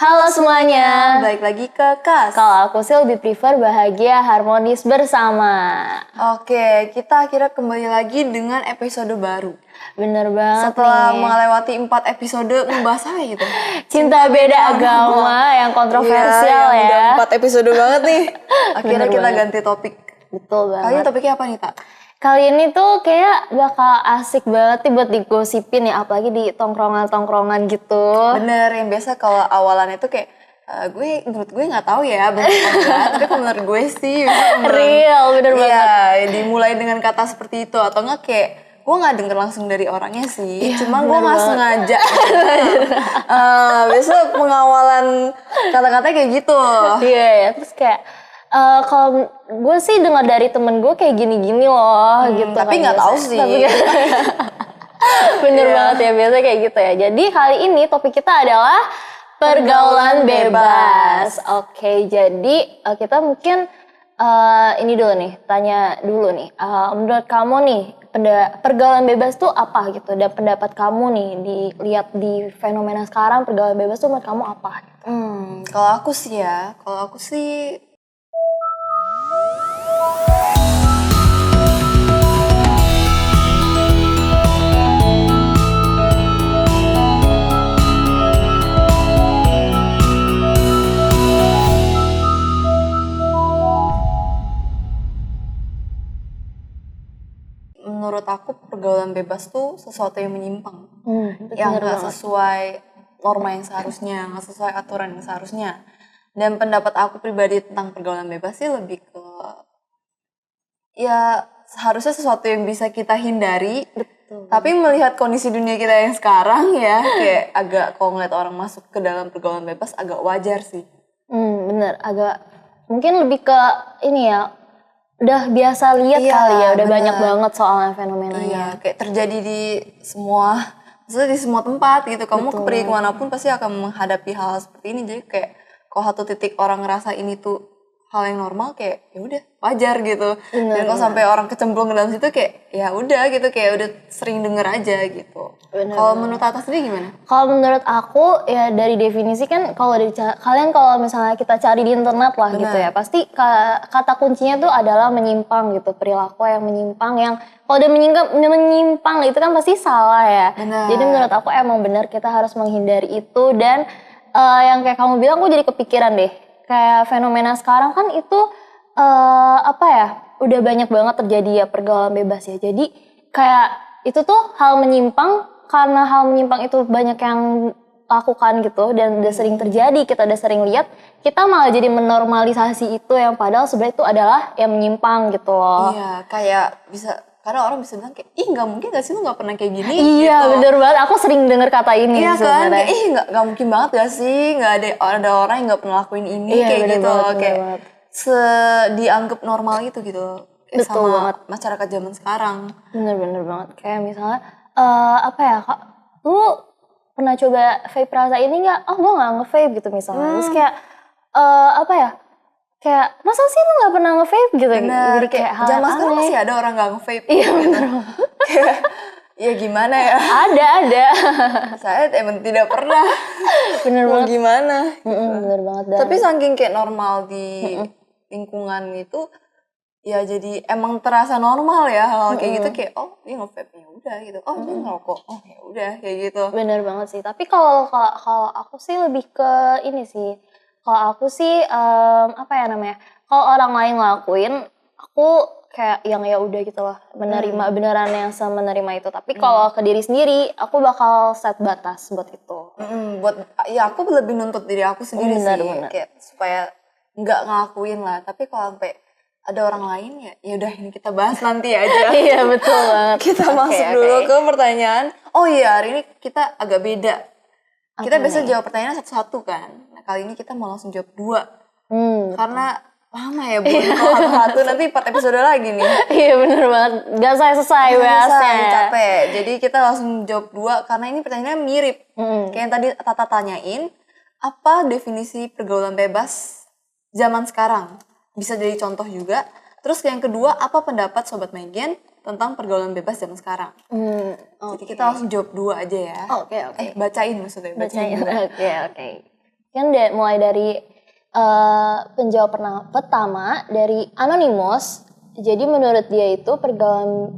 Halo semuanya, Balik lagi ke KAS. kalau aku sih lebih prefer bahagia harmonis bersama. Oke, kita akhirnya kembali lagi dengan episode baru. Bener banget Setelah nih. melewati 4 episode membahas apa gitu? Cinta beda agama yang kontroversial Iya, yang ya. udah 4 episode banget nih. Akhirnya Bener kita banget. ganti topik. Betul Kali ini banget. topiknya apa nih, Tak? Kali ini tuh kayak bakal asik banget nih buat digosipin ya, apalagi di tongkrongan-tongkrongan gitu. Bener, yang biasa kalau awalannya tuh kayak menurut gue nggak tahu ya bener apa enggak, tapi kalau menurut gue sih Real, bener banget. Iya, dimulai dengan kata seperti itu atau enggak kayak gue nggak denger langsung dari orangnya sih, Iya, cuma gue bener nggak banget. sengaja. Biasa pengawalan kata-katanya kayak gitu. Iya ya, terus kayak kalau gue sih dengar dari temen gue kayak gini-gini loh gitu. Tapi kan nggak tahu biasanya. sih. Tapi bener Iya. banget ya, biasanya kayak gitu ya. Jadi kali ini topik kita adalah pergaulan bebas. Oke, jadi kita mungkin ini dulu nih, tanya dulu nih. Menurut kamu nih, pergaulan bebas tuh apa gitu? Dan pendapat kamu nih, dilihat di fenomena sekarang, pergaulan bebas tuh menurut kamu apa? Kalau aku sih menurut aku pergaulan bebas tuh sesuatu yang menyimpang. Yang Bener nggak banget. sesuai norma yang seharusnya, nggak sesuai aturan yang seharusnya. Dan pendapat aku pribadi tentang pergaulan bebas sih lebih ke ya seharusnya sesuatu yang bisa kita hindari. Betul. Tapi melihat kondisi dunia kita yang sekarang ya kayak agak kalau ngeliat orang masuk ke dalam pergaulan bebas agak wajar sih. Bener, agak mungkin lebih ke ini ya, udah biasa lihat Iya, kali ya, udah bener. banyak banget soalnya fenomenanya. Iya, kayak terjadi di maksudnya di semua tempat gitu. Kamu pergi kemanapun pasti akan menghadapi hal seperti ini. Jadi kayak kalau satu titik orang ngerasa ini tuh hal yang normal kayak ya udah wajar gitu. Dan kalau sampai orang kecemplung ke dalam situ kayak ya udah gitu, kayak udah sering denger aja gitu. Kalau menurut Atas sendiri gimana? Kalau menurut aku ya dari definisi kan kalau kalian kalau misalnya kita cari di internet lah gitu ya, pasti kata kuncinya tuh adalah menyimpang gitu, perilaku yang menyimpang, yang kalau udah menyimpang itu kan pasti salah ya. Benar. Jadi menurut aku emang benar kita harus menghindari itu. Dan yang kayak kamu bilang, aku jadi kepikiran deh, kayak fenomena sekarang kan itu apa ya, udah banyak banget terjadi ya pergaulan bebas ya. Jadi kayak itu tuh hal menyimpang, karena hal menyimpang itu banyak yang lakukan gitu dan udah sering terjadi, kita udah sering lihat, kita malah jadi menormalisasi itu yang padahal sebenarnya itu adalah yang menyimpang gitu loh. Iya, kayak bisa, karena orang bisa bilang kayak ih nggak mungkin gak sih lu nggak pernah kayak gini. Iya gitu. bener banget, aku sering denger kata ini Iya kan, sebenarnya. kayak ih nggak mungkin banget gak sih, nggak ada orang yang nggak pernah lakuin ini. Iya, kayak bener gitu banget, loh, bener kayak banget. dianggap normal gitu kayak Betul sama banget. masyarakat zaman sekarang. Bener banget, kayak misalnya apa ya kak, lu pernah coba vape rasa ini nggak? Oh gue nggak nge-vape gitu misalnya. Terus kayak apa ya, kayak masa sih lu nggak pernah nge-vape gitu. Bener, Jadi kayak hal zaman yang sekarang aneh. masih ada orang nggak nge-vape. Iya bener. Kayak ya gimana ya, ada saya emang tidak pernah. bener Mau banget. gimana. Bener banget. Dan Tapi saking kayak normal di lingkungan itu, ya jadi emang terasa normal ya hal kayak gitu, kayak oh dia nge-vape ya udah gitu, oh dia ngerokok oh ya udah kayak gitu. bener banget sih. Tapi kalau aku sih lebih ke ini sih. Kalau aku sih apa ya namanya? Kalau orang lain ngelakuin, aku kayak yang ya udah gitu loh, menerima beneran yang semenerima itu. Tapi kalau ke diri sendiri, aku bakal set batas buat itu. Buat ya aku lebih nuntut diri aku sendiri Bener, sih, bener. kayak supaya nggak ngelakuin lah. Tapi kalau sampai ada orang lain ya udah ini kita bahas nanti aja. Iya betul banget. Kita masuk dulu ke pertanyaan. Oh iya, hari ini kita agak beda. Kita biasa jawab pertanyaan satu-satu kan. Nah kali ini kita mau langsung jawab 2. Karena lama ya buat kalau satu-satu, nanti 4 episode lagi nih. Iya bener banget, gak selesai bahasnya. Capek. Jadi kita langsung jawab 2 karena ini pertanyaannya mirip. Kayak yang tadi Tata tanyain, apa definisi pergaulan bebas zaman sekarang? Bisa jadi contoh juga. Terus yang kedua, apa pendapat Sobat Megan tentang pergaulan bebas zaman sekarang? Jadi kita langsung jawab 2 aja ya. Oke. Bacain maksudnya. Bacain. dua. Oke. Kan mulai dari penjawab pertama dari Anonymous. Jadi menurut dia itu pergaulan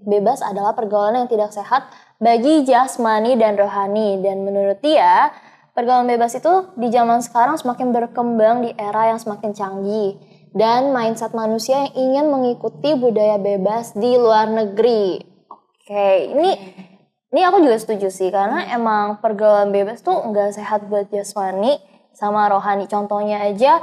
bebas adalah pergaulan yang tidak sehat bagi jasmani dan rohani. Dan menurut dia pergaulan bebas itu di zaman sekarang semakin berkembang di era yang semakin canggih. Dan mindset manusia yang ingin mengikuti budaya bebas di luar negeri. Oke, ini aku juga setuju sih. Karena emang pergaulan bebas tuh nggak sehat buat jasmani sama rohani. Contohnya aja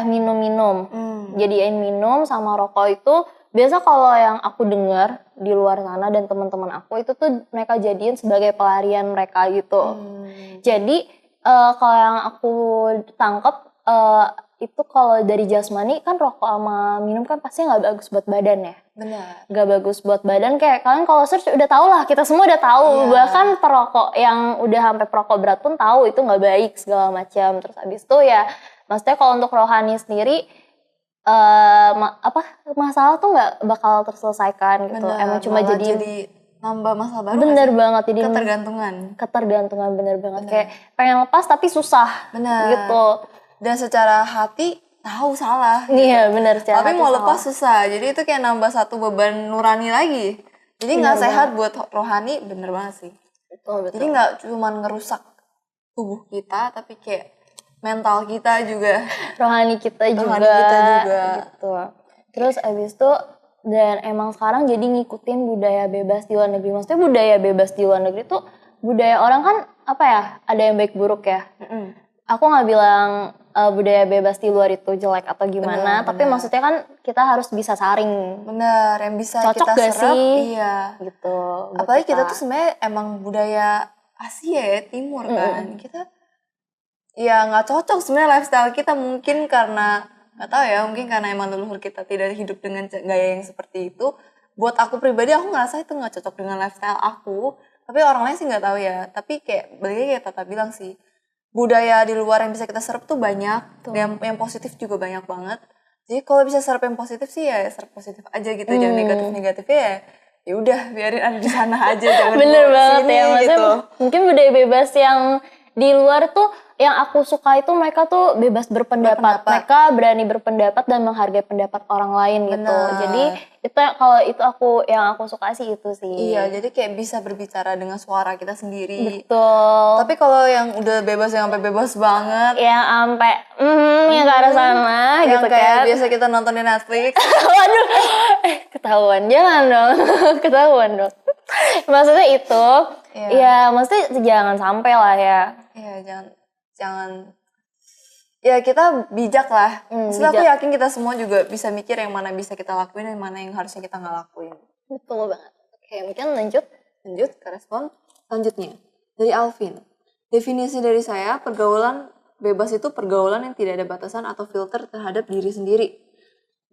minum-minum. Jadiin minum sama rokok itu biasa kalau yang aku dengar di luar sana dan teman-teman aku itu tuh mereka jadiin sebagai pelarian mereka gitu. Jadi kalau yang aku tangkap itu kalau dari jasmani kan rokok sama minum kan pasti nggak bagus buat badan ya. Benar. Nggak bagus buat badan, kayak kalian kalau search udah tau lah, kita semua udah tahu. Bahkan perokok yang udah sampai perokok berat pun tahu itu nggak baik segala macam. Terus abis itu ya maksudnya kalau untuk rohani sendiri masalah tuh nggak bakal terselesaikan gitu. Bener, emang cuma jadi nambah masalah baru. Bener banget, jadi ketergantungan bener banget. Kayak pengen lepas tapi susah. Bener gitu. Dan secara hati tahu salah. Iya bener, secara tapi hati mau salah. lepas susah. Jadi itu kayak nambah satu beban nurani lagi. Jadi nggak sehat buat rohani. Bener banget sih. Betul. Jadi nggak cuma ngerusak tubuh kita, tapi kayak mental kita juga, rohani kita juga. Gitu. Terus abis itu dan emang sekarang jadi ngikutin budaya bebas di luar negeri. Maksudnya budaya bebas di luar negeri tuh budaya orang kan ada yang baik buruk ya. Aku nggak bilang budaya bebas di luar itu jelek atau gimana, tapi maksudnya kan kita harus bisa saring. Bener, yang bisa cocok kita gak serap. Sih? Iya. Gitu. Apalagi kita tuh sebenarnya emang budaya Asia ya, Timur kan. Kita ya nggak cocok sebenarnya lifestyle kita, mungkin karena nggak tahu ya, mungkin karena emang leluhur kita tidak hidup dengan gaya yang seperti itu. Buat aku pribadi, aku ngerasa itu nggak cocok dengan lifestyle aku, tapi orang lain sih nggak tahu ya. Tapi kayak balik lagi kayak Tata bilang sih, budaya di luar yang bisa kita serap tuh banyak. Yang positif juga banyak banget. Jadi kalau bisa serap yang positif sih ya serap positif aja gitu, jangan negatifnya ya udah biarin ada di sana aja, jangan bener banget sini, ya, maksudnya gitu. Mungkin budaya bebas yang di luar tuh yang aku suka itu mereka tuh bebas berpendapat. Mereka berani berpendapat dan menghargai pendapat orang lain. Bener. Gitu. Jadi itu kalau itu yang aku suka sih itu sih. Iya, jadi kayak bisa berbicara dengan suara kita sendiri. Betul. Tapi kalau yang udah bebas, yang sampai bebas banget, yang sampai yang ke arah sana yang gitu kayak kan. biasa kita nonton di Netflix. Waduh, ketahuan, jangan dong. Ketahuan dong. Maksudnya itu, ya maksudnya jangan sampai lah ya. Iya, jangan. Ya kita bijak lah. Maksudnya aku yakin kita semua juga bisa mikir yang mana bisa kita lakuin dan mana yang harusnya kita nggak lakuin. Betul banget. Oke, mungkin lanjut ke respon selanjutnya. Dari Alvin. Definisi dari saya, pergaulan bebas itu pergaulan yang tidak ada batasan atau filter terhadap diri sendiri.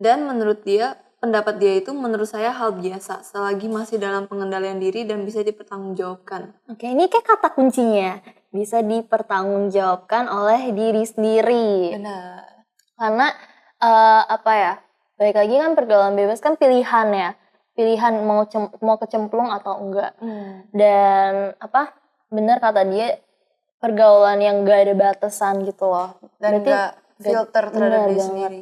Dan menurut dia, pendapat dia itu menurut saya hal biasa selagi masih dalam pengendalian diri dan bisa dipertanggungjawabkan. Oke, ini kayak kata kuncinya. Bisa dipertanggungjawabkan oleh diri sendiri. Benar. Karena balik lagi kan pergaulan bebas kan pilihan ya. Pilihan mau kecemplung atau enggak. Dan benar kata dia, pergaulan yang gak ada batasan gitu loh. Dan gak filter terhadap diri sendiri.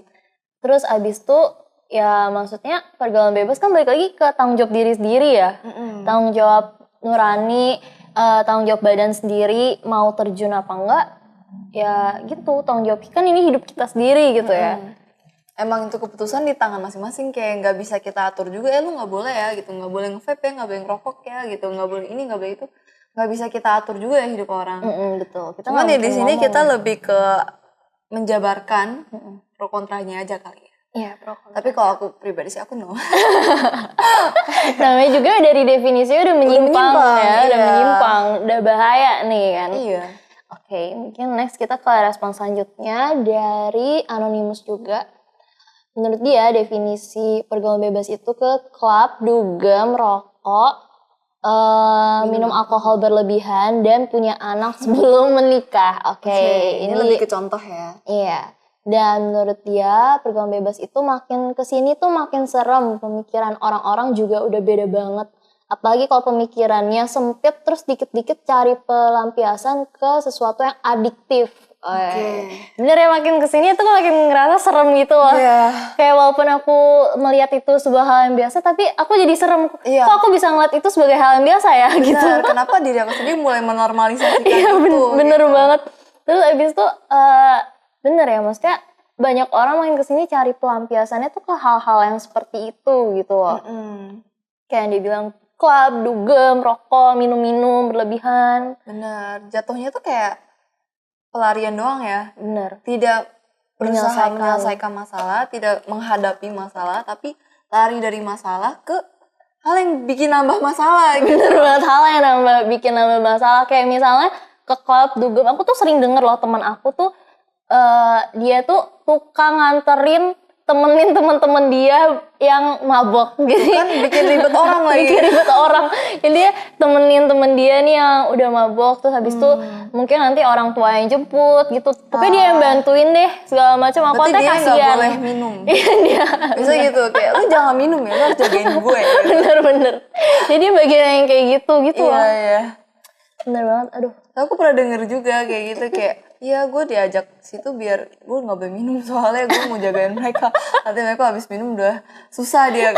Terus abis itu ya maksudnya pergaulan bebas kan balik lagi ke tanggung jawab diri sendiri ya. Tanggung jawab nurani, tanggung jawab badan sendiri, mau terjun apa enggak, ya gitu, tanggung jawab, kan ini hidup kita sendiri gitu ya. Emang itu keputusan di tangan masing-masing, kayak nggak bisa kita atur juga, lu nggak boleh ya gitu, nggak boleh nge-vape ya, nggak boleh ngerokok ya gitu, nggak boleh ini, nggak boleh itu, nggak bisa kita atur juga ya hidup orang. Betul. Cuman ya di sini kita lebih ke menjabarkan pro kontranya aja kali ya. Iya, pro kontra. Tapi kalau aku pribadi sih aku no. Namanya juga dari definisinya udah menyimpang ya, udah menyimpang, udah bahaya nih kan. Iya. Oke, mungkin next kita ke respon selanjutnya dari Anonymous juga. Menurut dia definisi pergaulan bebas itu ke klub, dugem, rokok, minum alkohol berlebihan dan punya anak sebelum menikah. Oke, ini lebih ke contoh ya. Iya. Dan menurut dia pergaulan bebas itu makin kesini tuh makin serem, pemikiran orang-orang juga udah beda banget. Apalagi kalau pemikirannya sempit terus dikit-dikit cari pelampiasan ke sesuatu yang adiktif. Bener ya, makin kesini tuh makin ngerasa serem gitu loh. Kayak walaupun aku melihat itu sebuah hal yang biasa, tapi aku jadi serem. Kok aku bisa ngeliat itu sebagai hal yang biasa ya gitu. Kenapa diri aku sendiri mulai menormalisasikan Iya, itu. bener banget. Terus abis itu bener ya, maksudnya banyak orang makin kesini cari pelampiasannya tuh ke hal-hal yang seperti itu gitu loh. Kayak yang dibilang klub, dugem, rokok, minum-minum berlebihan. Bener, jatuhnya tuh kayak pelarian doang ya. Bener. Tidak berusaha menyelesaikan masalah, tidak menghadapi masalah, tapi lari dari masalah ke hal yang bikin nambah masalah gitu. Bener banget, hal yang bikin nambah masalah. Kayak misalnya ke klub, dugem, aku tuh sering denger loh teman aku tuh dia tuh tukang nganterin temenin teman-teman dia yang mabok gitu. Kan bikin ribet orang lagi. Bikin ribet orang. Jadi dia temenin temen dia nih yang udah mabok, terus habis itu mungkin nanti orang tua yang jemput gitu. Tapi dia yang bantuin deh segala macam. Aku berarti dia kasihan. nggak boleh minum. Iya dia. Bisa gitu kayak lu jangan minum ya, lu harus jagain gue. Gitu. Bener. Jadi bagian yang kayak gitu loh. Iya. Bener banget, aduh. Aku pernah denger juga kayak gitu kayak iya gue diajak situ biar gue nggak boleh minum soalnya gue mau jagain mereka. Nanti mereka habis minum udah susah dia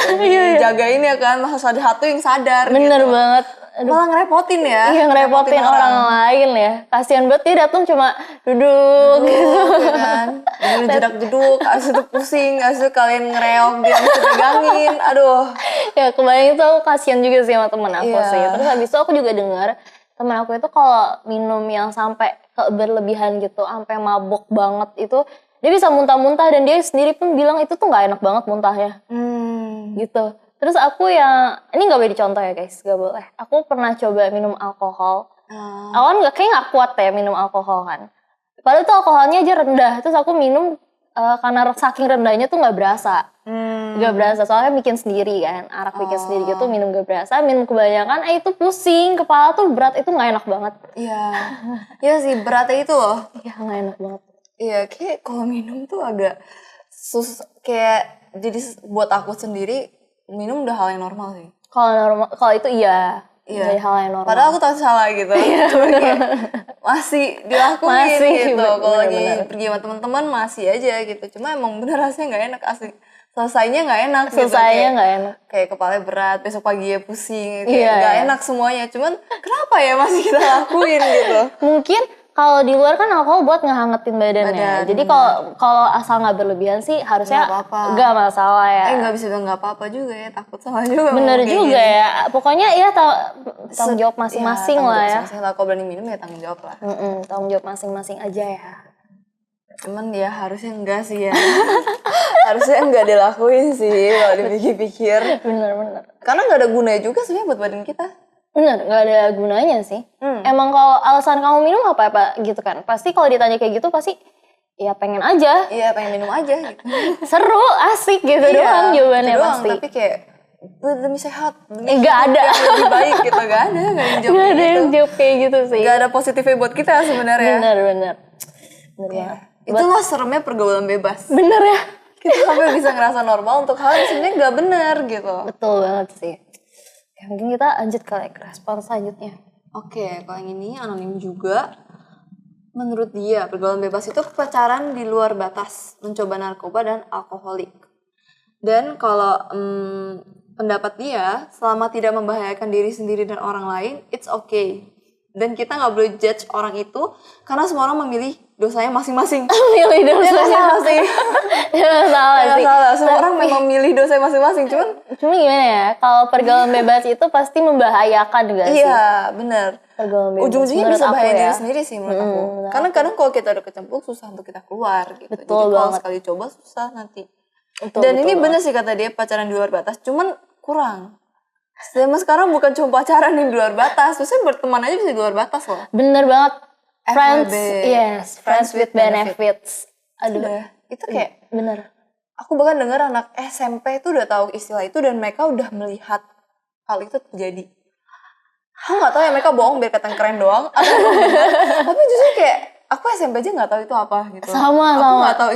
jagain ya kan, harus ada satu yang sadar. Bener gitu. banget. Aduh. Malah ngerepotin ya. Iya ngerepotin orang lain ya. Kasian banget dia datang cuma duduk gitu. Ya kan. Jedak-jeduk, abis itu pusing, abis itu kalian ngereok dia abis itu pegangin. Aduh. Ya kebayang itu aku kasian juga sih sama temen aku sih. Terus habis itu aku juga dengar temen aku itu kalau minum yang sampai berlebihan gitu, sampai mabok banget itu, dia bisa muntah-muntah dan dia sendiri pun bilang itu tuh nggak enak banget muntahnya, gitu. Terus aku yang ini nggak boleh dicontoh ya guys, nggak boleh. Aku pernah coba minum alkohol, aku kan nggak kuat ya minum alkohol kan. Padahal itu alkoholnya aja rendah, terus aku minum karena saking rendahnya tuh nggak berasa. Gak berasa, soalnya bikin sendiri kan, arak bikin sendiri gitu, minum gak berasa, minum kebanyakan, itu pusing, kepala tuh berat, itu gak enak banget. Iya sih, beratnya itu loh. Iya, gak enak banget. Iya, kayak kalau minum tuh agak kayak jadi buat aku sendiri, minum udah hal yang normal sih. Kalau itu iya. Jadi hal yang normal. Padahal aku tahu salah gitu. Masih dilakuin gitu. Kalau lagi pergi sama teman-teman masih aja gitu. Cuma emang bener rasanya nggak enak asli. Selesainya nggak enak. Selesainya nggak enak. Kayak kepalanya berat, besok pagi ya pusing. Nggak enak semuanya. Cuman kenapa ya masih kita lakuin gitu? Mungkin kalau di luar kan alkohol buat ngehangetin badannya. Jadi kalau asal nggak berlebihan sih harusnya nggak masalah ya. Nggak bisa bilang nggak apa-apa juga ya, takut salah juga. Bener juga ya. Pokoknya ya tanggung jawab masing-masing lah ya. Kalau berani minum ya tanggung jawab lah. Tanggung jawab masing-masing aja ya. Cuman ya harusnya enggak sih ya. Harusnya enggak dilakuin sih kalau dipikir-pikir. Bener. Karena nggak ada gunanya juga sebenarnya buat badan kita. Bener, gak ada gunanya sih. Emang kalau alasan kamu minum apa gitu kan? Pasti kalau ditanya kayak gitu pasti ya pengen aja. Iya pengen minum aja gitu. Seru, asik gitu doang jawabannya doang, pasti. Tapi kayak demi sehat, gak ada. Yang lebih baik gitu, gak ada yang jawab kayak gitu sih. Gak ada positifnya buat kita sebenarnya. Bener banget. Itulah seremnya pergaulan bebas. Bener ya. Kita sampai bisa ngerasa normal untuk hal yang sebenarnya gak bener gitu. Betul banget sih. Ya, mungkin kita lanjut ke respon selanjutnya. Oke, kalau yang ini anonim juga. Menurut dia, pergaulan bebas itu pacaran di luar batas, mencoba narkoba dan alkoholik. Dan kalau pendapat dia, selama tidak membahayakan diri sendiri dan orang lain, it's okay. Dan kita nggak boleh judge orang itu, karena semua orang memilih dosanya masing-masing. Milih dosanya. Ya salah sih. salah sih. Semua orang memang milih dosanya masing-masing. Cuma gimana ya, kalau pergaulan bebas itu pasti membahayakan gak sih? Iya, benar. Pergaulan bebas. Ujung-ujungnya bisa bahaya diri sendiri sih menurut aku. Karena kadang kalau kita udah kecemplung, susah untuk kita keluar gitu. Betul jadi kalau banget. sekali coba, susah nanti. Dan ini benar sih kata dia, pacaran di luar batas. Cuman kurang. Sekarang bukan cuma pacaran di luar batas. Biasanya berteman aja bisa di luar batas loh. Bener banget. Friends with benefits. Aduh. Itu kayak bener. Aku bahkan dengar anak SMP itu udah tahu istilah itu dan mereka udah melihat hal itu terjadi. Aku nggak tahu ya mereka bohong biar kelihatan keren doang. Tapi justru kayak aku SMP aja nggak tahu itu apa gitu. Sama. Aku nggak tahu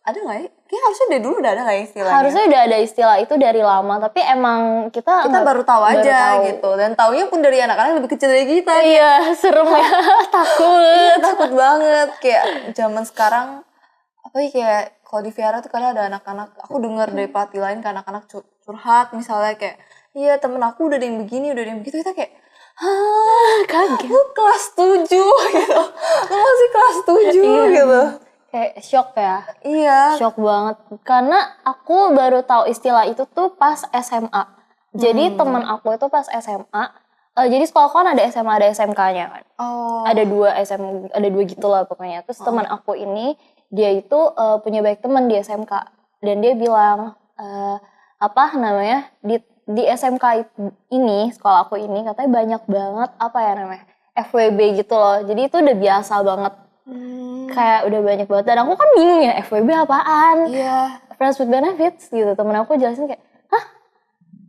ada nggak ya? Kayak harusnya dari dulu udah ada nggak ya istilahnya? Harusnya udah ada istilah itu dari lama, tapi emang kita Baru tahu baru aja tahu. gitu. Dan taunya pun dari anak-anak lebih kecil dari kita. Iya, serem ya. Takut. Takut banget. Kayak zaman sekarang, apa ya, kayak kalau di Viara tuh kadang ada anak-anak, aku dengar dari pelatih lain ke anak-anak curhat misalnya kayak, iya temen aku udah ada yang begini, udah ada yang begitu. Kita kayak, Kaget. lu kelas 7 gitu. Lu masih kelas 7 gitu. Kayak shock ya. Iya. Shock banget. Karena aku baru tahu istilah itu tuh pas SMA. Jadi teman aku itu pas SMA. Jadi sekolah kan ada SMA ada SMK-nya kan. Oh. Ada dua gitu lah pokoknya. Terus teman aku ini dia itu punya banyak teman di SMK dan dia bilang apa namanya di SMK ini sekolah aku ini katanya banyak banget apa ya namanya FWB gitu loh. Jadi itu udah biasa banget. Kayak udah banyak banget dan aku kan bingung ya FWB apaan? Iya. Friends with benefits gitu. Temen aku jelasin kayak, hah?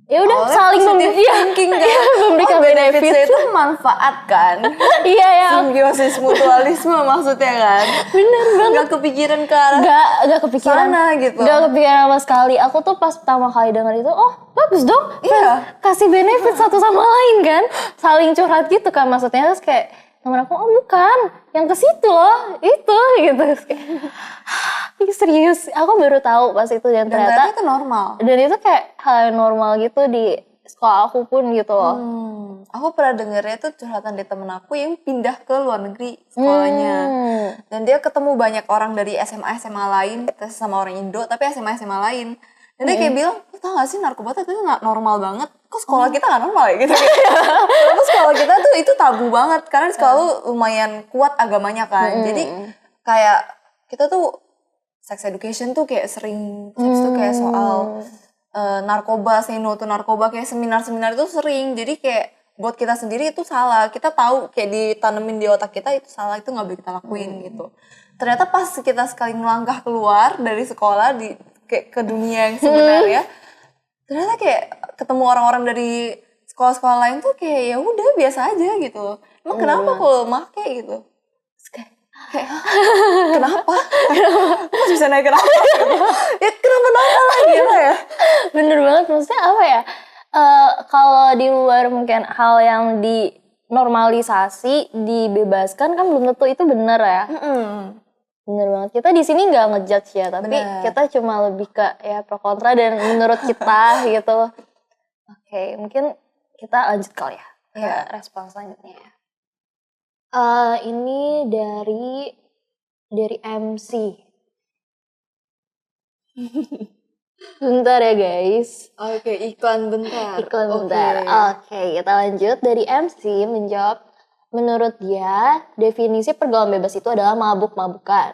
Ya udah Awalnya saling thinking kan. memberikan benefit. Benefitsnya itu manfaat kan. Iya ya. Simbiosis mutualisme maksudnya kan. Bener banget. Gak kepikiran ke arah Gak kepikiran. sana gitu. Gak kepikiran sama sekali. Aku tuh pas pertama kali denger itu, oh bagus dong. Iya. Kasih benefit satu sama lain kan. Saling curhat gitu kan maksudnya. Terus kayak temen aku, oh bukan. Yang ke situ loh. Itu gitu. Terus kayak, ini serius. Aku baru tahu pas itu dan ternyata itu normal. Dan itu kayak hal yang normal gitu di sekolah aku pun gitu loh. Aku pernah dengernya tuh curhatan dari temen aku yang pindah ke luar negeri sekolahnya. Dan dia ketemu banyak orang dari SMA lain, terus sama orang Indo, tapi SMA lain. Dan dia kayak bilang, lu tau gak sih narkoba tuh gak normal banget. Kok sekolah kita gak normal ya gitu. Terus sekolah kita tuh itu tabu banget. Karena di sekolah lu lumayan kuat agamanya kan. Jadi kayak kita tuh sex education tuh kayak sering. Sex tuh kayak soal narkoba, say no to narkoba. Kayak seminar-seminar itu sering. Jadi kayak buat kita sendiri itu salah. Kita tahu kayak ditanemin di otak kita itu salah. Itu gak boleh kita lakuin gitu. Ternyata pas kita sekali melangkah keluar dari sekolah kayak ke dunia yang sebenarnya, ternyata kayak ketemu orang-orang dari sekolah-sekolah lain tuh kayak ya udah biasa aja gitu. Emang kenapa kalau make gitu? Kayak kenapa? Masih bisa naik kenapa? Ya kenapa lagi ya? Bener banget, maksudnya apa ya? Kalau di luar mungkin hal yang dinormalisasi, dibebaskan kan belum tentu itu benar ya. Bener banget. Kita di sini nggak ngejudge ya, tapi kita cuma lebih ke ya pro kontra dan menurut kita gitu. Oke, mungkin kita lanjut kali ya ke respon selanjutnya ya. Ini dari MC. Bentar ya guys. Oke, iklan bentar. Oke, kita lanjut. Dari MC menjawab, menurut dia, definisi pergaulan bebas itu adalah mabuk-mabukan.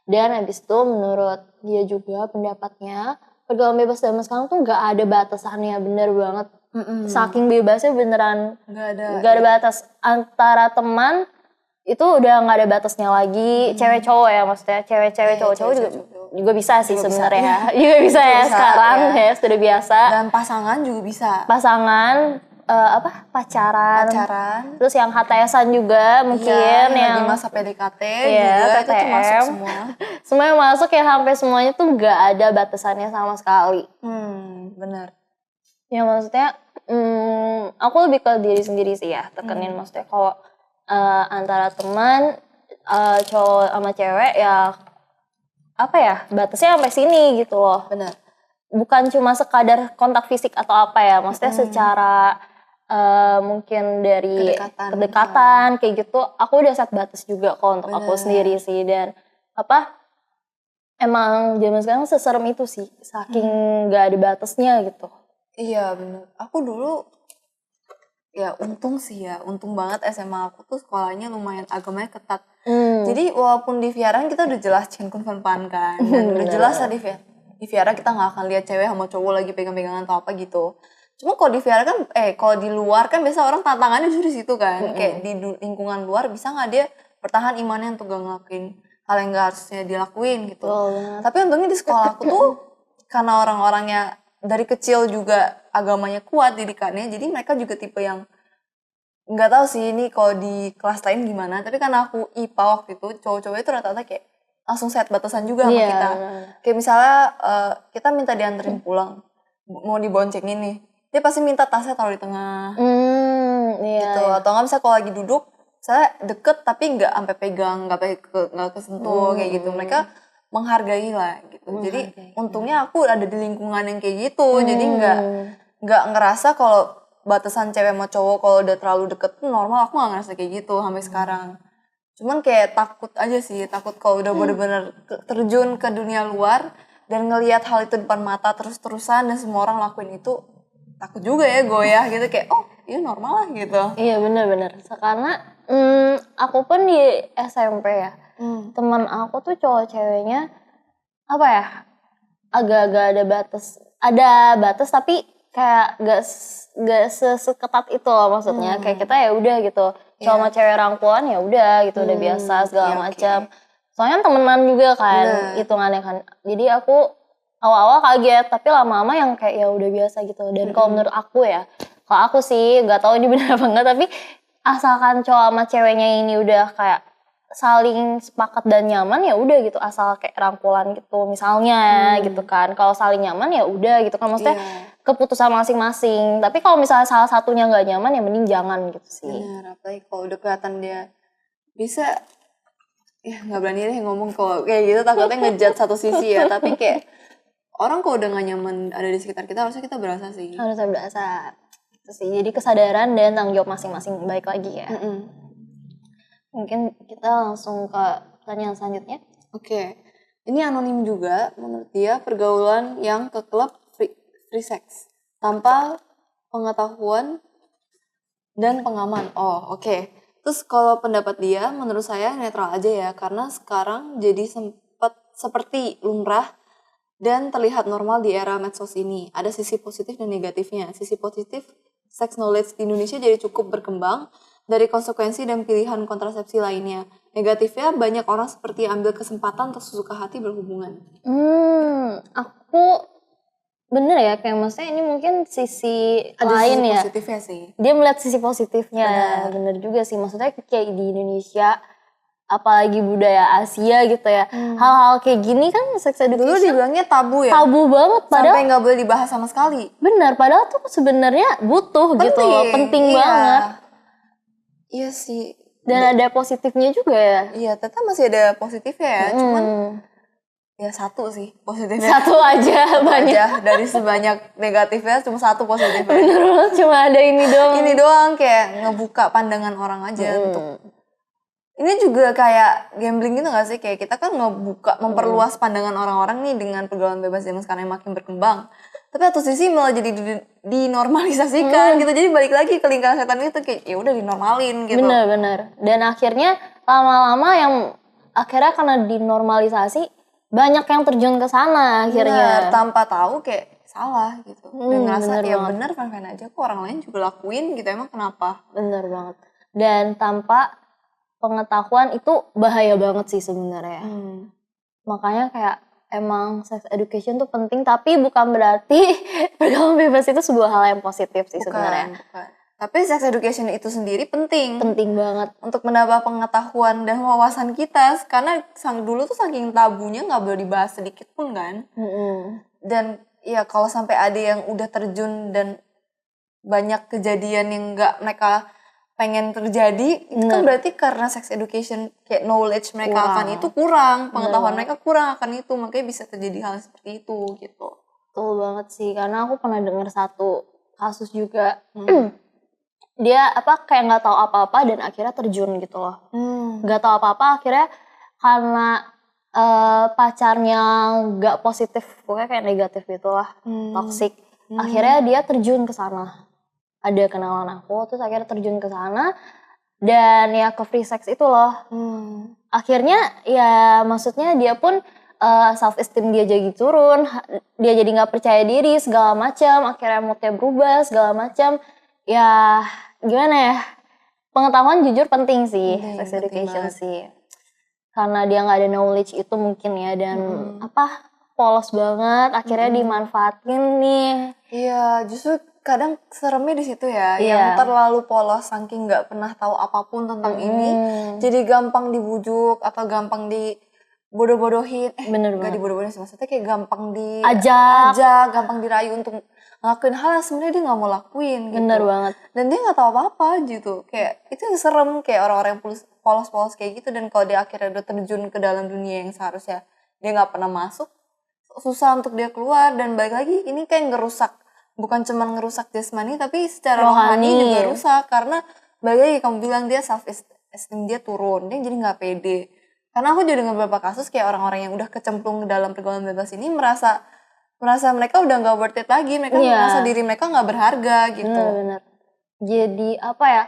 Dan habis itu menurut dia juga pendapatnya, pergaulan bebas zaman sekarang tuh gak ada batasannya, bener banget. Saking bebasnya beneran gak ada batas. Antara teman, itu udah gak ada batasnya lagi. Cewek cowok ya maksudnya, cewek-cewek cowok-cowok juga bisa sih sebenarnya. Juga bisa ya sekarang ya, sudah biasa. Dan pasangan juga bisa. Pasangan, pacaran, terus yang HTS-an juga mungkin yang lagi masa PDKT juga itu tuh masuk semua. Semuanya masuk ya, sampai semuanya tuh nggak ada batasannya sama sekali. Benar. Ya maksudnya aku lebih ke diri sendiri sih ya, tekenin maksudnya kalau antara teman cowok sama cewek ya apa ya, batasnya sampai sini gitu loh. Benar. Bukan cuma sekadar kontak fisik atau apa ya, maksudnya secara mungkin dari kedekatan kayak gitu, aku udah set batas juga kok untuk aku sendiri sih. Dan emang zaman sekarang seserem itu sih, saking gak ada batasnya gitu. Iya bener, aku dulu ya untung banget SMA aku tuh sekolahnya lumayan agamanya ketat. Jadi walaupun di Viara kita udah jelas Cinkun Fan kan, dan udah jelas lah di Viara kita gak akan lihat cewek sama cowok lagi pegang-pegangan atau apa gitu. Cuma kalau di Viara kan, kalau di luar kan biasa orang tantangannya justru di situ kan. Kayak di lingkungan luar bisa gak dia bertahan imannya untuk gak ngelakuin hal yang gak harusnya dilakuin gitu. Tapi untungnya di sekolah aku tuh, karena orang-orangnya dari kecil juga agamanya kuat didikannya, jadi mereka juga tipe yang, gak tahu sih ini kalau di kelas lain gimana, tapi karena aku IPA waktu itu, cowok-cowoknya tuh rata-rata kayak langsung set batasan juga sama Iya, kita. benar. Kayak misalnya kita minta dianterin pulang, mau diboncengin nih, dia pasti minta tasnya taruh di tengah Iya. gitu. Atau nggak misalnya kalau lagi duduk, saya deket tapi nggak sampai pegang, nggak kesentuh kayak gitu. Mereka menghargai lah gitu. Jadi untungnya aku ada di lingkungan yang kayak gitu. Jadi nggak ngerasa kalau batasan cewek sama cowok kalau udah terlalu deket tuh normal. Aku nggak ngerasa kayak gitu sampai sekarang. Cuman kayak takut aja sih, takut kalau udah bener-bener terjun ke dunia luar dan ngelihat hal itu depan mata terus-terusan dan semua orang lakuin itu, takut juga ya goyah gitu kayak oh ini normal lah gitu. Iya benar-benar. Karena aku pun di SMP ya, teman aku tuh cowok ceweknya apa ya, agak-agak ada batas tapi kayak gak seketat itu loh maksudnya. Kayak kita ya udah gitu, cowok sama cewek rangkulan ya udah gitu, udah biasa segala macam. Soalnya temenan juga kan hitungannya kan. Jadi aku awal-awal kaget tapi lama-lama yang kayak ya udah biasa gitu. Dan kalau menurut aku ya, kalau aku sih nggak tahu ini benar apa enggak, tapi asalkan cowok sama ceweknya ini udah kayak saling sepakat dan nyaman ya udah gitu, asal kayak rangkulan gitu misalnya gitu kan. Kalau saling nyaman ya udah gitu kan, maksudnya keputusan masing-masing. Tapi kalau misalnya salah satunya nggak nyaman ya mending jangan gitu sih. Benar, apalagi kalau udah kelihatan dia bisa, ya nggak berani deh ngomong kalau kayak gitu, takutnya ngejat satu sisi ya. Tapi kayak orang kalau udah gak nyaman ada di sekitar kita, harusnya kita berasa sih. Harusnya berasa itu sih. Jadi kesadaran dan tanggung jawab masing-masing baik lagi ya. Mungkin kita langsung ke pertanyaan selanjutnya. Oke. Ini anonim juga, menurut dia pergaulan yang ke klub free sex tanpa pengetahuan dan pengaman. Oh, oke. Terus kalau pendapat dia, menurut saya netral aja ya, karena sekarang jadi seperti lumrah dan terlihat normal di era medsos ini. Ada sisi positif dan negatifnya. Sisi positif, sex knowledge di Indonesia jadi cukup berkembang dari konsekuensi dan pilihan kontrasepsi lainnya. Negatifnya, banyak orang seperti ambil kesempatan untuk sesuka hati berhubungan. Aku bener ya, kayak maksudnya ini mungkin sisi Ada lain sisi ya. positifnya sih. Dia melihat sisi positifnya, bener juga sih. Maksudnya kayak di Indonesia, apalagi budaya Asia gitu ya, hal-hal kayak gini kan sex Dulu education dibilangnya tabu ya? tabu banget, padahal Sampai nggak boleh dibahas sama sekali. benar, padahal tuh sebenarnya butuh gitu loh, penting banget. Iya sih. Dan ada positifnya juga ya. Iya, tetap masih ada positifnya ya. Cuman ya satu sih positifnya. Satu aja banyak. Aja dari sebanyak negatifnya cuma satu positifnya. Bener banget, cuma ada ini doang. Ini doang kayak ngebuka pandangan orang aja untuk. Ini juga kayak gambling gitu gak sih? Kayak kita kan ngebuka, memperluas pandangan orang-orang nih dengan pergaulan bebas zaman sekarang yang makin berkembang. Tapi satu sisi malah jadi dinormalisasikan gitu. Jadi balik lagi ke lingkaran setan itu kayak ya udah dinormalin gitu. Bener. Dan akhirnya lama-lama yang akhirnya karena dinormalisasi banyak yang terjun ke sana akhirnya. Bener, tanpa tahu kayak salah gitu. Dan ngerasa ya banget. bener fan-fan aja kok orang lain juga lakuin gitu, emang kenapa? Bener banget. Dan tanpa pengetahuan itu bahaya banget sih sebenarnya. Makanya kayak emang sex education tuh penting, tapi bukan berarti pergaulan bebas itu sebuah hal yang positif sih sebenarnya. Bukan. Tapi sex education itu sendiri penting. Penting banget. Untuk menambah pengetahuan dan wawasan kita. Karena dulu tuh saking tabunya gak boleh dibahas sedikit pun kan. Dan ya kalau sampai ada yang udah terjun dan banyak kejadian yang gak mereka pengen terjadi, itu kan berarti karena sex education kayak knowledge mereka akan itu kurang, pengetahuan mereka kurang akan itu, makanya bisa terjadi hal seperti itu gitu. Betul banget sih, karena aku pernah dengar satu kasus juga. Dia kayak nggak tahu apa-apa dan akhirnya terjun gitu loh. Nggak tahu apa-apa, akhirnya karena pacarnya nggak positif, pokoknya kayak negatif gitulah, toxic. Akhirnya dia terjun ke sana. Ada kenalan aku, terus akhirnya terjun ke sana dan ya ke free sex itu loh. Akhirnya ya maksudnya dia pun self esteem dia jadi turun, dia jadi nggak percaya diri segala macam, akhirnya moodnya berubah segala macam. Ya gimana ya, pengetahuan jujur penting sih, sex education sih, karena dia nggak ada knowledge itu mungkin ya, dan polos banget, akhirnya dimanfaatin nih. Iya, justru kadang seremnya di situ ya, yang terlalu polos saking nggak pernah tahu apapun tentang ini, jadi gampang dibujuk atau gampang bodoh-bodohin, Bener gak banget. dibodoh-bodohin sih, maksudnya kayak gampang Ajak. gampang dirayu untuk ngelakuin hal yang sebenarnya dia nggak mau lakuin gitu. Bener banget. Dan dia nggak tahu apa-apa gitu, kayak itu yang serem, kayak orang-orang yang polos-polos kayak gitu. Dan kalau dia akhirnya udah terjun ke dalam dunia yang seharusnya dia nggak pernah masuk, susah untuk dia keluar. Dan balik lagi, ini kayak ngerusak, bukan cuma ngerusak jasmani tapi secara rohani juga rusak. Karena balik lagi kamu bilang dia self esteem dia turun, dia jadi nggak pede. Karena aku juga dengan beberapa kasus kayak orang-orang yang udah kecemplung dalam pergaulan bebas ini merasa mereka udah nggak worth it lagi, mereka merasa diri mereka nggak berharga gitu. Bener-bener. Jadi apa ya,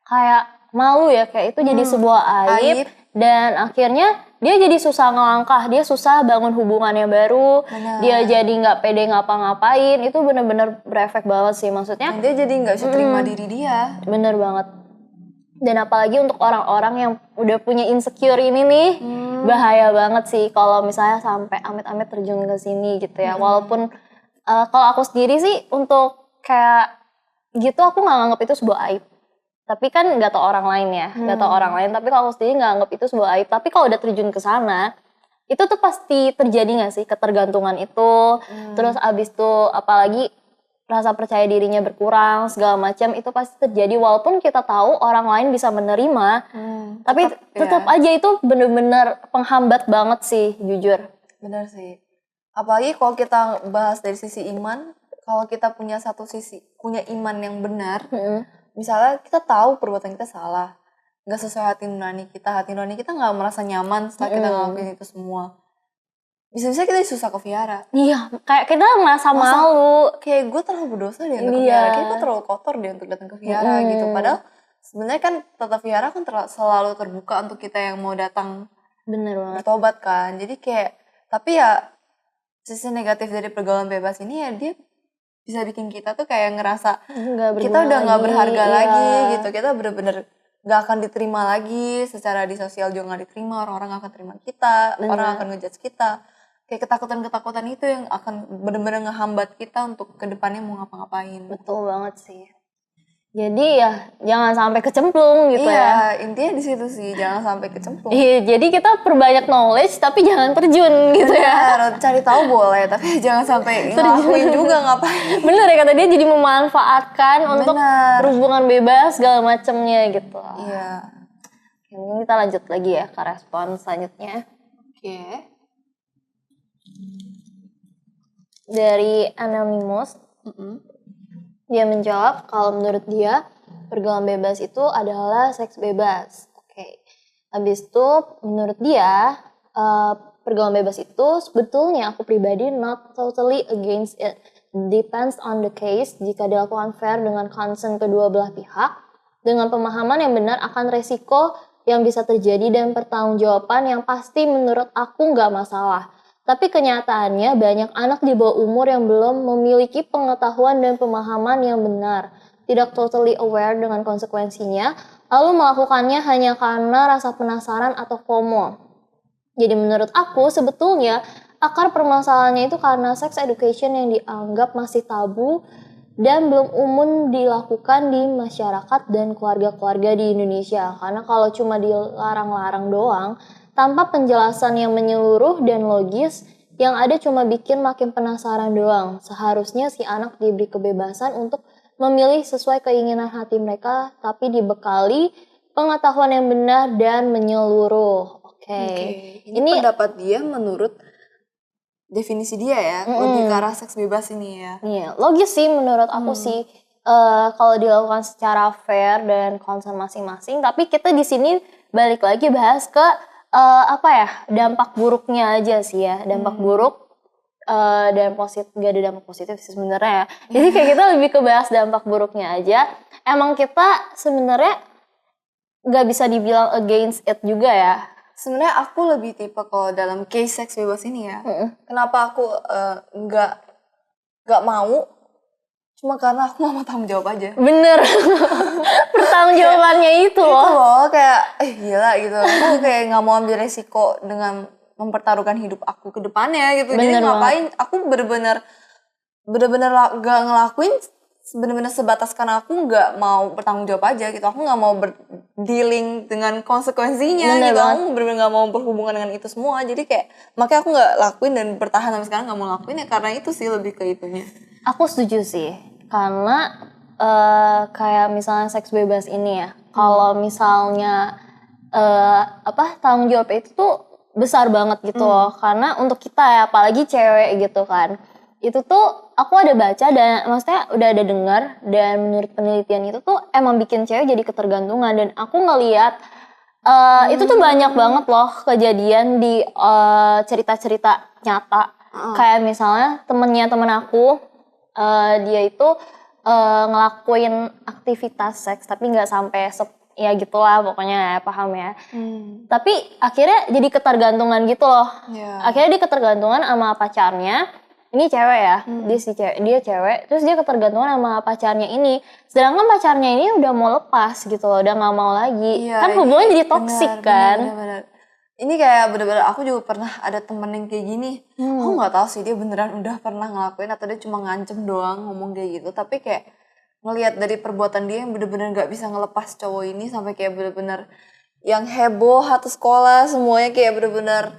kayak malu ya, kayak itu jadi sebuah aib. Dan akhirnya dia jadi susah ngelangkah, dia susah bangun hubungannya baru. Dia jadi nggak pede ngapa-ngapain. Itu bener-bener berefek banget sih, maksudnya. Dan dia jadi nggak bisa terima diri dia. Bener banget. Dan apalagi untuk orang-orang yang udah punya insecure ini nih, bahaya banget sih kalau misalnya sampai amit-amit terjun ke sini gitu ya. Walaupun kalau aku sendiri sih untuk kayak gitu aku nggak nganggap itu sebuah aib. Tapi kan nggak tau orang lain ya, nggak tau orang lain. Tapi kalau aku sendiri nggak nganggap itu sebuah aib. Tapi kalau udah terjun ke sana, itu tuh pasti terjadi nggak sih ketergantungan itu. Terus abis itu apalagi rasa percaya dirinya berkurang segala macam, itu pasti terjadi walaupun kita tahu orang lain bisa menerima, tapi tetap aja itu bener-bener penghambat banget sih, jujur. Bener sih, apalagi kalau kita bahas dari sisi iman, kalau kita punya satu sisi, punya iman yang benar, misalnya kita tahu perbuatan kita salah, nggak sesuai hati nurani kita nggak merasa nyaman setelah kita ngelakuin itu semua, bisa-bisa kita susah ke Vihara. Iya, kayak kita merasa malu. Kayak gue terlalu berdosa deh untuk ke Vihara, kayak gue terlalu kotor deh untuk datang ke Vihara gitu. Padahal sebenarnya kan tetap Vihara kan selalu terbuka untuk kita yang mau datang bertobat kan. Jadi kayak, tapi ya sisi negatif dari pergaulan bebas ini ya dia bisa bikin kita tuh kayak ngerasa kita udah nggak berharga lagi gitu. Kita bener-bener gak akan diterima lagi, secara di sosial juga gak diterima, orang-orang gak akan terima kita, orang akan ngejudge kita. Kayak ketakutan-ketakutan itu yang akan bener-bener ngehambat kita untuk kedepannya mau ngapa-ngapain. Betul banget sih. Jadi ya jangan sampai kecemplung gitu ya. Iya, intinya di situ sih, jangan sampai kecemplung. Iya, jadi kita perbanyak knowledge tapi jangan terjun gitu ya. Cari tahu boleh, tapi jangan sampai ngelakuin juga, ngapain. Bener ya kata dia, jadi memanfaatkan untuk hubungan bebas segala macemnya gitu. Iya. Ini kita lanjut lagi ya ke respon selanjutnya. Oke. Dari Anonymous, dia menjawab kalau menurut dia pergaulan bebas itu adalah seks bebas. Oke. Habis itu menurut dia pergaulan bebas itu sebetulnya aku pribadi not totally against it. Depends on the case. Jika dilakukan fair dengan consent kedua belah pihak, dengan pemahaman yang benar akan resiko yang bisa terjadi dan pertanggungjawaban yang pasti menurut aku nggak masalah. Tapi kenyataannya banyak anak di bawah umur yang belum memiliki pengetahuan dan pemahaman yang benar, tidak totally aware dengan konsekuensinya, lalu melakukannya hanya karena rasa penasaran atau FOMO. Jadi menurut aku sebetulnya akar permasalahannya itu karena sex education yang dianggap masih tabu dan belum umum dilakukan di masyarakat dan keluarga-keluarga di Indonesia. Karena kalau cuma dilarang-larang doang, tanpa penjelasan yang menyeluruh dan logis, yang ada cuma bikin makin penasaran doang. Seharusnya si anak diberi kebebasan untuk memilih sesuai keinginan hati mereka, tapi dibekali pengetahuan yang benar dan menyeluruh. Oke. Ini pendapat dia menurut definisi dia ya, lebih ke arah seks bebas ini ya. Iya, logis sih menurut aku sih. Kalau dilakukan secara fair dan concern masing-masing, tapi kita di sini balik lagi bahas ke dampak buruknya aja sih ya, dampak buruk dan positif, gak ada dampak positif sih sebenarnya ya. Jadi kayak kita lebih ke bahas dampak buruknya aja. Emang kita sebenarnya gak bisa dibilang against it juga ya. Sebenarnya aku lebih tipe kalau dalam case seks bebas ini ya, kenapa aku nggak mau, cuma karena aku gak mau tanggung jawab aja. Bener. Pertanggungjawabannya itu loh. Itu loh, kayak gila gitu. Aku kayak gak mau ambil resiko dengan mempertaruhkan hidup aku ke depannya gitu. Bener jadi ngapain, aku bener-bener gak ngelakuin bener-bener sebatas karena aku nggak mau bertanggung jawab aja gitu. Aku nggak mau dealing dengan konsekuensinya Bener gitu. banget. Aku bener-bener nggak mau berhubungan dengan itu semua. Jadi kayak makanya aku nggak lakuin dan bertahan sampai sekarang nggak mau lakuin ya karena itu sih, lebih ke itunya. Aku setuju sih, karena kayak misalnya seks bebas ini ya, kalau misalnya tanggung jawab itu tuh besar banget gitu loh, karena untuk kita ya, apalagi cewek gitu kan, itu tuh aku ada baca dan maksudnya udah ada dengar, dan menurut penelitian itu tuh emang bikin cewek jadi ketergantungan, dan aku ngeliat itu tuh banyak banget loh kejadian di cerita-cerita nyata. Kayak misalnya temen aku, dia itu ngelakuin aktivitas seks tapi nggak sampai ya gitulah pokoknya ya, paham ya. Tapi akhirnya jadi ketergantungan gitu loh. Yeah. Akhirnya dia ketergantungan sama pacarnya. Ini cewek ya, dia cewek, terus dia ketergantungan sama pacarnya ini. Sedangkan pacarnya ini udah mau lepas gitu loh, udah nggak mau lagi. Iya, Kan hubungannya jadi toksik kan. Bener. Ini kayak bener-bener aku juga pernah ada temen yang kayak gini. Aku nggak tahu sih dia beneran udah pernah ngelakuin atau dia cuma ngancem doang ngomong kayak gitu. Tapi kayak ngelihat dari perbuatan dia yang bener-bener nggak bisa ngelepas cowok ini, sampai kayak bener-bener yang heboh satu sekolah semuanya kayak bener-bener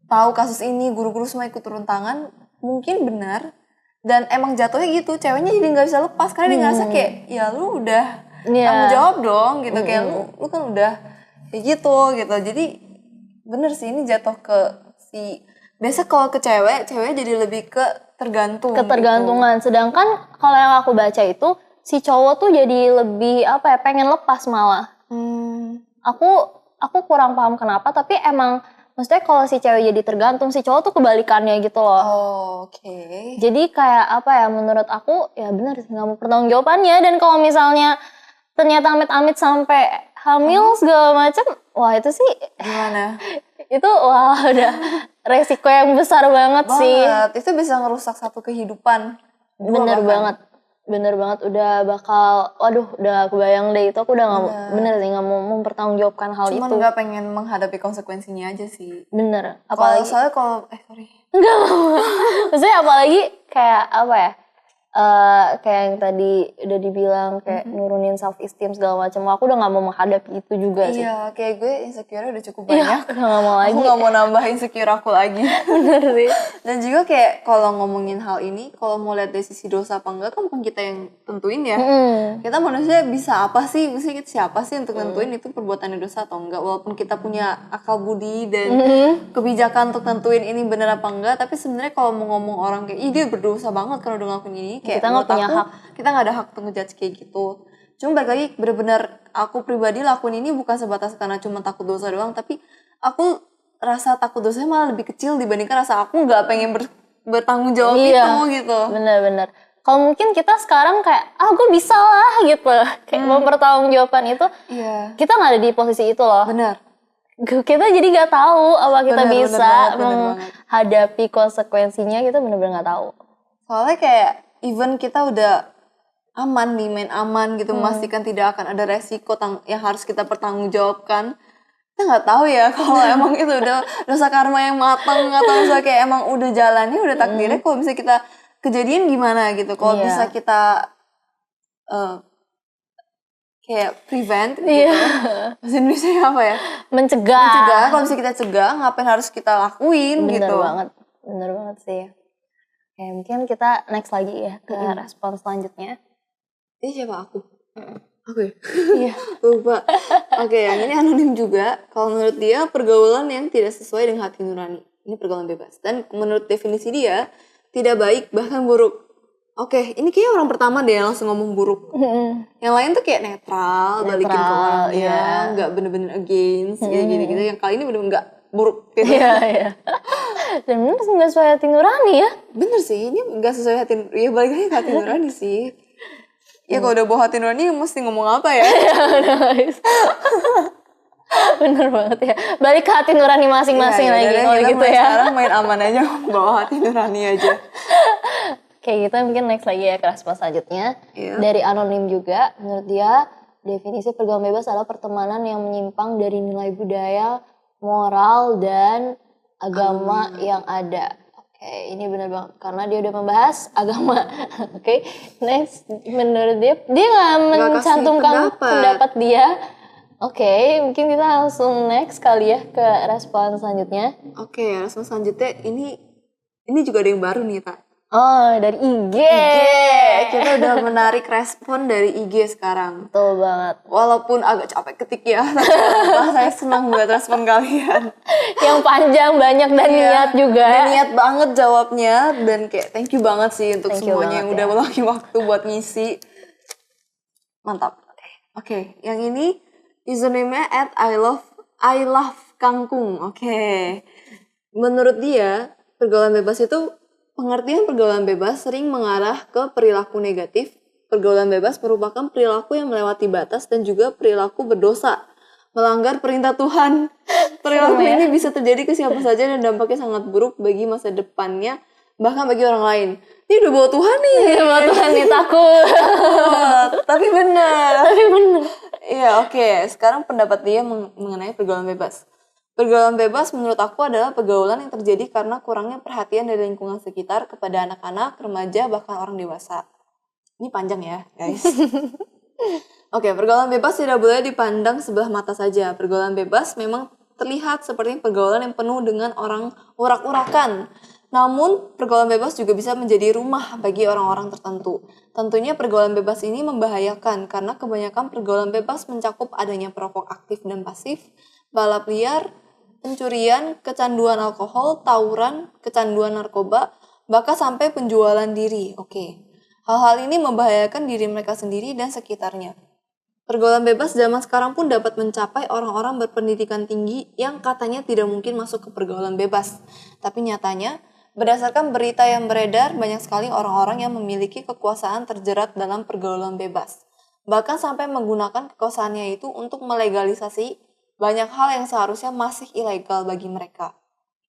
tahu kasus ini, guru-guru semua ikut turun tangan. Mungkin benar, dan emang jatuhnya gitu, ceweknya jadi nggak bisa lepas karena dia ngerasa kayak ya lu udah tanggung jawab dong gitu, kayak lu kan udah kayak gitu. Jadi bener sih ini jatuh ke si, biasa kalau ke cewek jadi lebih ke ketergantungan Gitu. Sedangkan kalau yang aku baca itu si cowok tuh jadi lebih pengen lepas malah. Aku kurang paham kenapa, tapi emang maksudnya kalau si cewek jadi tergantung, si cowok tuh kebalikannya gitu loh. Oke. Jadi kayak menurut aku ya benar sih, nggak mau pertanggungjawabannya. Dan kalau misalnya ternyata amit-amit sampai hamil segala macam, wah itu sih Gimana? itu udah resiko yang besar banget sih. Itu bisa ngerusak satu kehidupan. Bener banget, udah bakal, udah kebayang deh itu, aku udah nggak mau mempertanggungjawabkan hal itu. Cuman nggak pengen menghadapi konsekuensinya aja sih. Bener, apalagi sorry. Enggak, maksudnya apalagi kayak kayak yang tadi udah dibilang kayak nurunin self esteem segala macam. Aku udah nggak mau menghadapi itu juga sih. Iya, kayak gue insecure udah cukup banyak. Udah nggak mau lagi. Aku nggak mau nambah insecure aku lagi. Bener sih. Dan juga kayak kalau ngomongin hal ini, kalau mau lihat dari sisi dosa apa enggak kan bukan kita yang tentuin ya. Kita manusia bisa apa sih? Maksudnya kita siapa sih untuk tentuin itu perbuatannya dosa atau enggak? Walaupun kita punya akal budi dan kebijakan untuk tentuin ini benar apa enggak, tapi sebenarnya kalau mau ngomong orang kayak, ih dia berdosa banget kalau udah ngelakuin ini, kayak kita nggak punya hak. Kita nggak ada hak untuk ngejudge kayak gitu. Cuma balik lagi, bener-bener aku pribadi lakuin ini bukan sebatas karena cuma takut dosa doang, tapi aku rasa takut dosanya malah lebih kecil dibandingkan rasa aku nggak pengen bertanggung jawab itu gitu. Bener. Kalau mungkin kita sekarang kayak, gue bisa lah gitu, kayak mempertanggungjawabkan itu, kita nggak ada di posisi itu loh. Bener. Kita jadi nggak tahu apa kita bisa menghadapi konsekuensinya, kita bener-bener nggak tahu. Soalnya kayak even kita udah aman nih, main aman gitu, memastikan tidak akan ada resiko yang harus kita pertanggungjawabkan. Kita nggak tahu ya kalau emang itu udah dosa karma yang matang atau misalnya kayak emang udah jalannya, udah takdirnya. Kalau bisa kita kejadian gimana gitu, kalau bisa kita kayak prevent gitu. Bahasa Indonesia apa ya? Mencegah. Kalau bisa kita cegah, ngapain harus kita lakuin gitu. Bener banget sih. Oke, mungkin kita next lagi ya ke respon selanjutnya. Ini siapa aku? Aku ya? Iya. Lupa. Oke, yang ini anonim juga. Kalau menurut dia, pergaulan yang tidak sesuai dengan hati nurani. Ini pergaulan bebas. Dan menurut definisi dia, tidak baik, bahkan buruk. Oke, ini kayaknya orang pertama deh yang langsung ngomong buruk. Yang lain tuh kayak netral, balikin ke orangnya, nggak bener-bener against, gitu. Yang kali ini bener-bener nggak buruk gitu. Iya. Dan bener nggak sesuai hati nurani ya? Bener sih, ini nggak sesuai hati, ya balik lagi ke hati nurani sih. Ya kalau udah bawa hati nurani mesti ngomong apa ya? Bener banget ya. Balik ke hati nurani masing-masing lagi kalau gitu ya. Sekarang main aman aja, bawa hati nurani aja. Kayak gitu mungkin next lagi ya ke respon selanjutnya. Dari anonim juga, menurut dia definisi pergaulan bebas adalah pertemanan yang menyimpang dari nilai budaya, moral, dan agama yang ada. Oke, ini benar banget karena dia udah membahas agama. Oke, next, menurut dia nggak Nggak kasih mencantumkan pendapat. pendapat dia. Oke, mungkin kita langsung next kali ya ke respon selanjutnya. Oke, respon selanjutnya ini juga ada yang baru nih, Tak. Oh, dari IG. Kita udah menarik respon dari IG sekarang. Betul banget. Walaupun agak capek ketik ya, tapi saya senang buat respon kalian. Yang panjang, banyak dan niat juga. Dan niat banget jawabnya, dan kayak thank you banget sih untuk Thank you semuanya yang banget udah ya. meluangkan waktu buat ngisi. Mantap. Oke, yang ini username-nya @I love kangkung. Oke. Menurut dia, pengertian pergaulan bebas sering mengarah ke perilaku negatif. Pergaulan bebas merupakan perilaku yang melewati batas dan juga perilaku berdosa, melanggar perintah Tuhan. Perilaku Serem ya? ini bisa terjadi ke siapa saja dan dampaknya sangat buruk bagi masa depannya, bahkan bagi orang lain. Ini udah bawa Tuhan nih. Sama Tuhan nih takut. Tapi benar. Tapi bener. Iya, oke. Sekarang pendapat dia mengenai pergaulan bebas. Pergaulan bebas menurut aku adalah pergaulan yang terjadi karena kurangnya perhatian dari lingkungan sekitar kepada anak-anak, remaja, bahkan orang dewasa. Ini panjang ya, guys. Oke, pergaulan bebas tidak boleh dipandang sebelah mata saja. Pergaulan bebas memang terlihat seperti pergaulan yang penuh dengan orang urak-urakan. Namun, pergaulan bebas juga bisa menjadi rumah bagi orang-orang tertentu. Tentunya pergaulan bebas ini membahayakan karena kebanyakan pergaulan bebas mencakup adanya perokok aktif dan pasif, balap liar, pencurian, kecanduan alkohol, tawuran, kecanduan narkoba, bahkan sampai penjualan diri. Oke. Hal-hal ini membahayakan diri mereka sendiri dan sekitarnya. Pergaulan bebas zaman sekarang pun dapat mencapai orang-orang berpendidikan tinggi yang katanya tidak mungkin masuk ke pergaulan bebas. Tapi nyatanya, berdasarkan berita yang beredar, banyak sekali orang-orang yang memiliki kekuasaan terjerat dalam pergaulan bebas. Bahkan sampai menggunakan kekuasaannya itu untuk melegalisasi banyak hal yang seharusnya masih ilegal bagi mereka.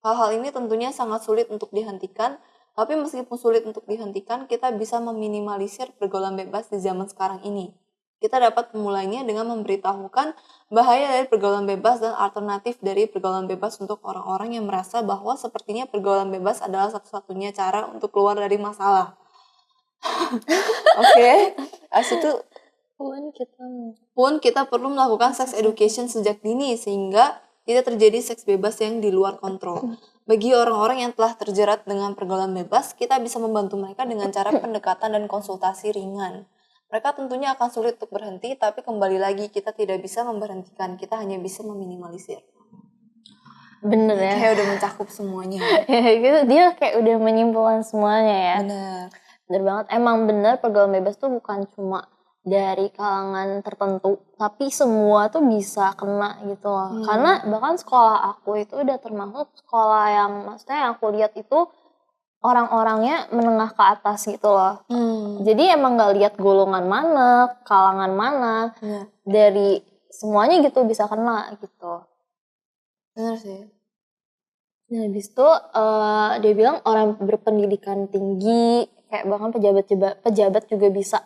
Hal-hal ini tentunya sangat sulit untuk dihentikan, tapi meskipun sulit untuk dihentikan, kita bisa meminimalisir pergaulan bebas di zaman sekarang ini. Kita dapat memulainya dengan memberitahukan bahaya dari pergaulan bebas dan alternatif dari pergaulan bebas untuk orang-orang yang merasa bahwa sepertinya pergaulan bebas adalah satu-satunya cara untuk keluar dari masalah. Oke, Abis itu pun kita perlu melakukan sex education sejak dini sehingga tidak terjadi seks bebas yang di luar kontrol. Bagi orang-orang yang telah terjerat dengan pergaulan bebas, kita bisa membantu mereka dengan cara pendekatan dan konsultasi ringan. Mereka tentunya akan sulit untuk berhenti, tapi kembali lagi kita tidak bisa memberhentikan, kita hanya bisa meminimalisir. Bener ya. Kayak udah mencakup semuanya. Gitu, dia kayak udah menyimpulkan semuanya ya. Bener. Bener banget. Emang bener pergaulan bebas tuh bukan cuma dari kalangan tertentu, tapi semua tuh bisa kena gitu loh. Karena bahkan sekolah aku itu udah termasuk sekolah yang maksudnya yang aku lihat itu orang-orangnya menengah ke atas gitu loh. Jadi emang gak lihat golongan mana, kalangan mana, dari semuanya gitu bisa kena gitu. Bener sih. Nah habis itu dia bilang orang berpendidikan tinggi, kayak bahkan pejabat juga bisa.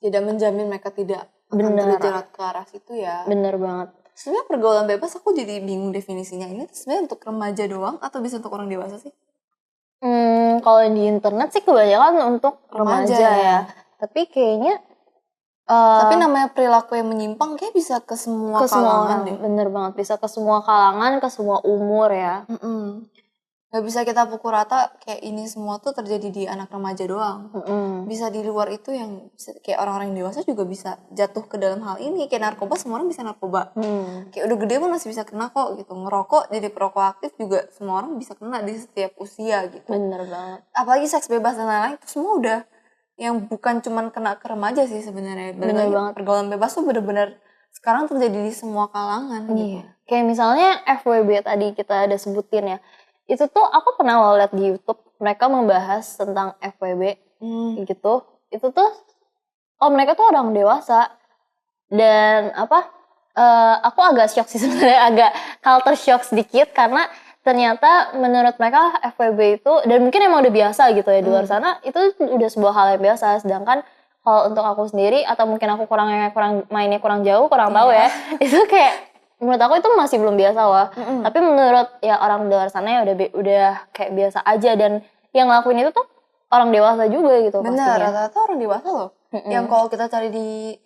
Tidak menjamin mereka tidak akan terjerat ke arah situ ya. Bener banget. Sebenarnya pergaulan bebas aku jadi bingung definisinya. Ini sebenarnya untuk remaja doang atau bisa untuk orang dewasa sih? Kalau di internet sih kebanyakan untuk remaja ya. Tapi kayaknya tapi namanya perilaku yang menyimpang kayak bisa ke semua kalangan deh. Bener banget, bisa ke semua kalangan, ke semua umur ya. Gak bisa kita pukul rata kayak ini semua tuh terjadi di anak remaja doang. Bisa di luar itu yang kayak orang-orang dewasa juga bisa jatuh ke dalam hal ini. Kayak narkoba, semua orang bisa narkoba. Kayak udah gede pun masih bisa kena kok gitu. Ngerokok jadi perokok aktif juga semua orang bisa kena di setiap usia gitu. Bener banget. Apalagi seks bebas dan lain-lain itu semua udah yang bukan cuman kena ke remaja sih sebenarnya. Bener banget. Pergaulan bebas tuh bener-bener sekarang terjadi di semua kalangan gitu. Kayak misalnya FWB tadi kita ada sebutin ya. Itu tuh aku pernah lo liat di YouTube mereka membahas tentang FWB gitu. Itu tuh mereka tuh orang dewasa dan aku agak shock sih sebenarnya, agak culture shock sedikit karena ternyata menurut mereka FWB itu dan mungkin emang udah biasa gitu ya di luar sana, itu udah sebuah hal yang biasa. Sedangkan kalau untuk aku sendiri atau mungkin aku mainnya kurang jauh, kurang tahu ya, itu kayak menurut aku itu masih belum biasa loh. Tapi menurut ya orang di luar sana ya udah kayak biasa aja dan yang ngelakuin itu tuh orang dewasa juga gitu Bener, pastinya. rata-rata orang dewasa loh. Yang kalau kita cari di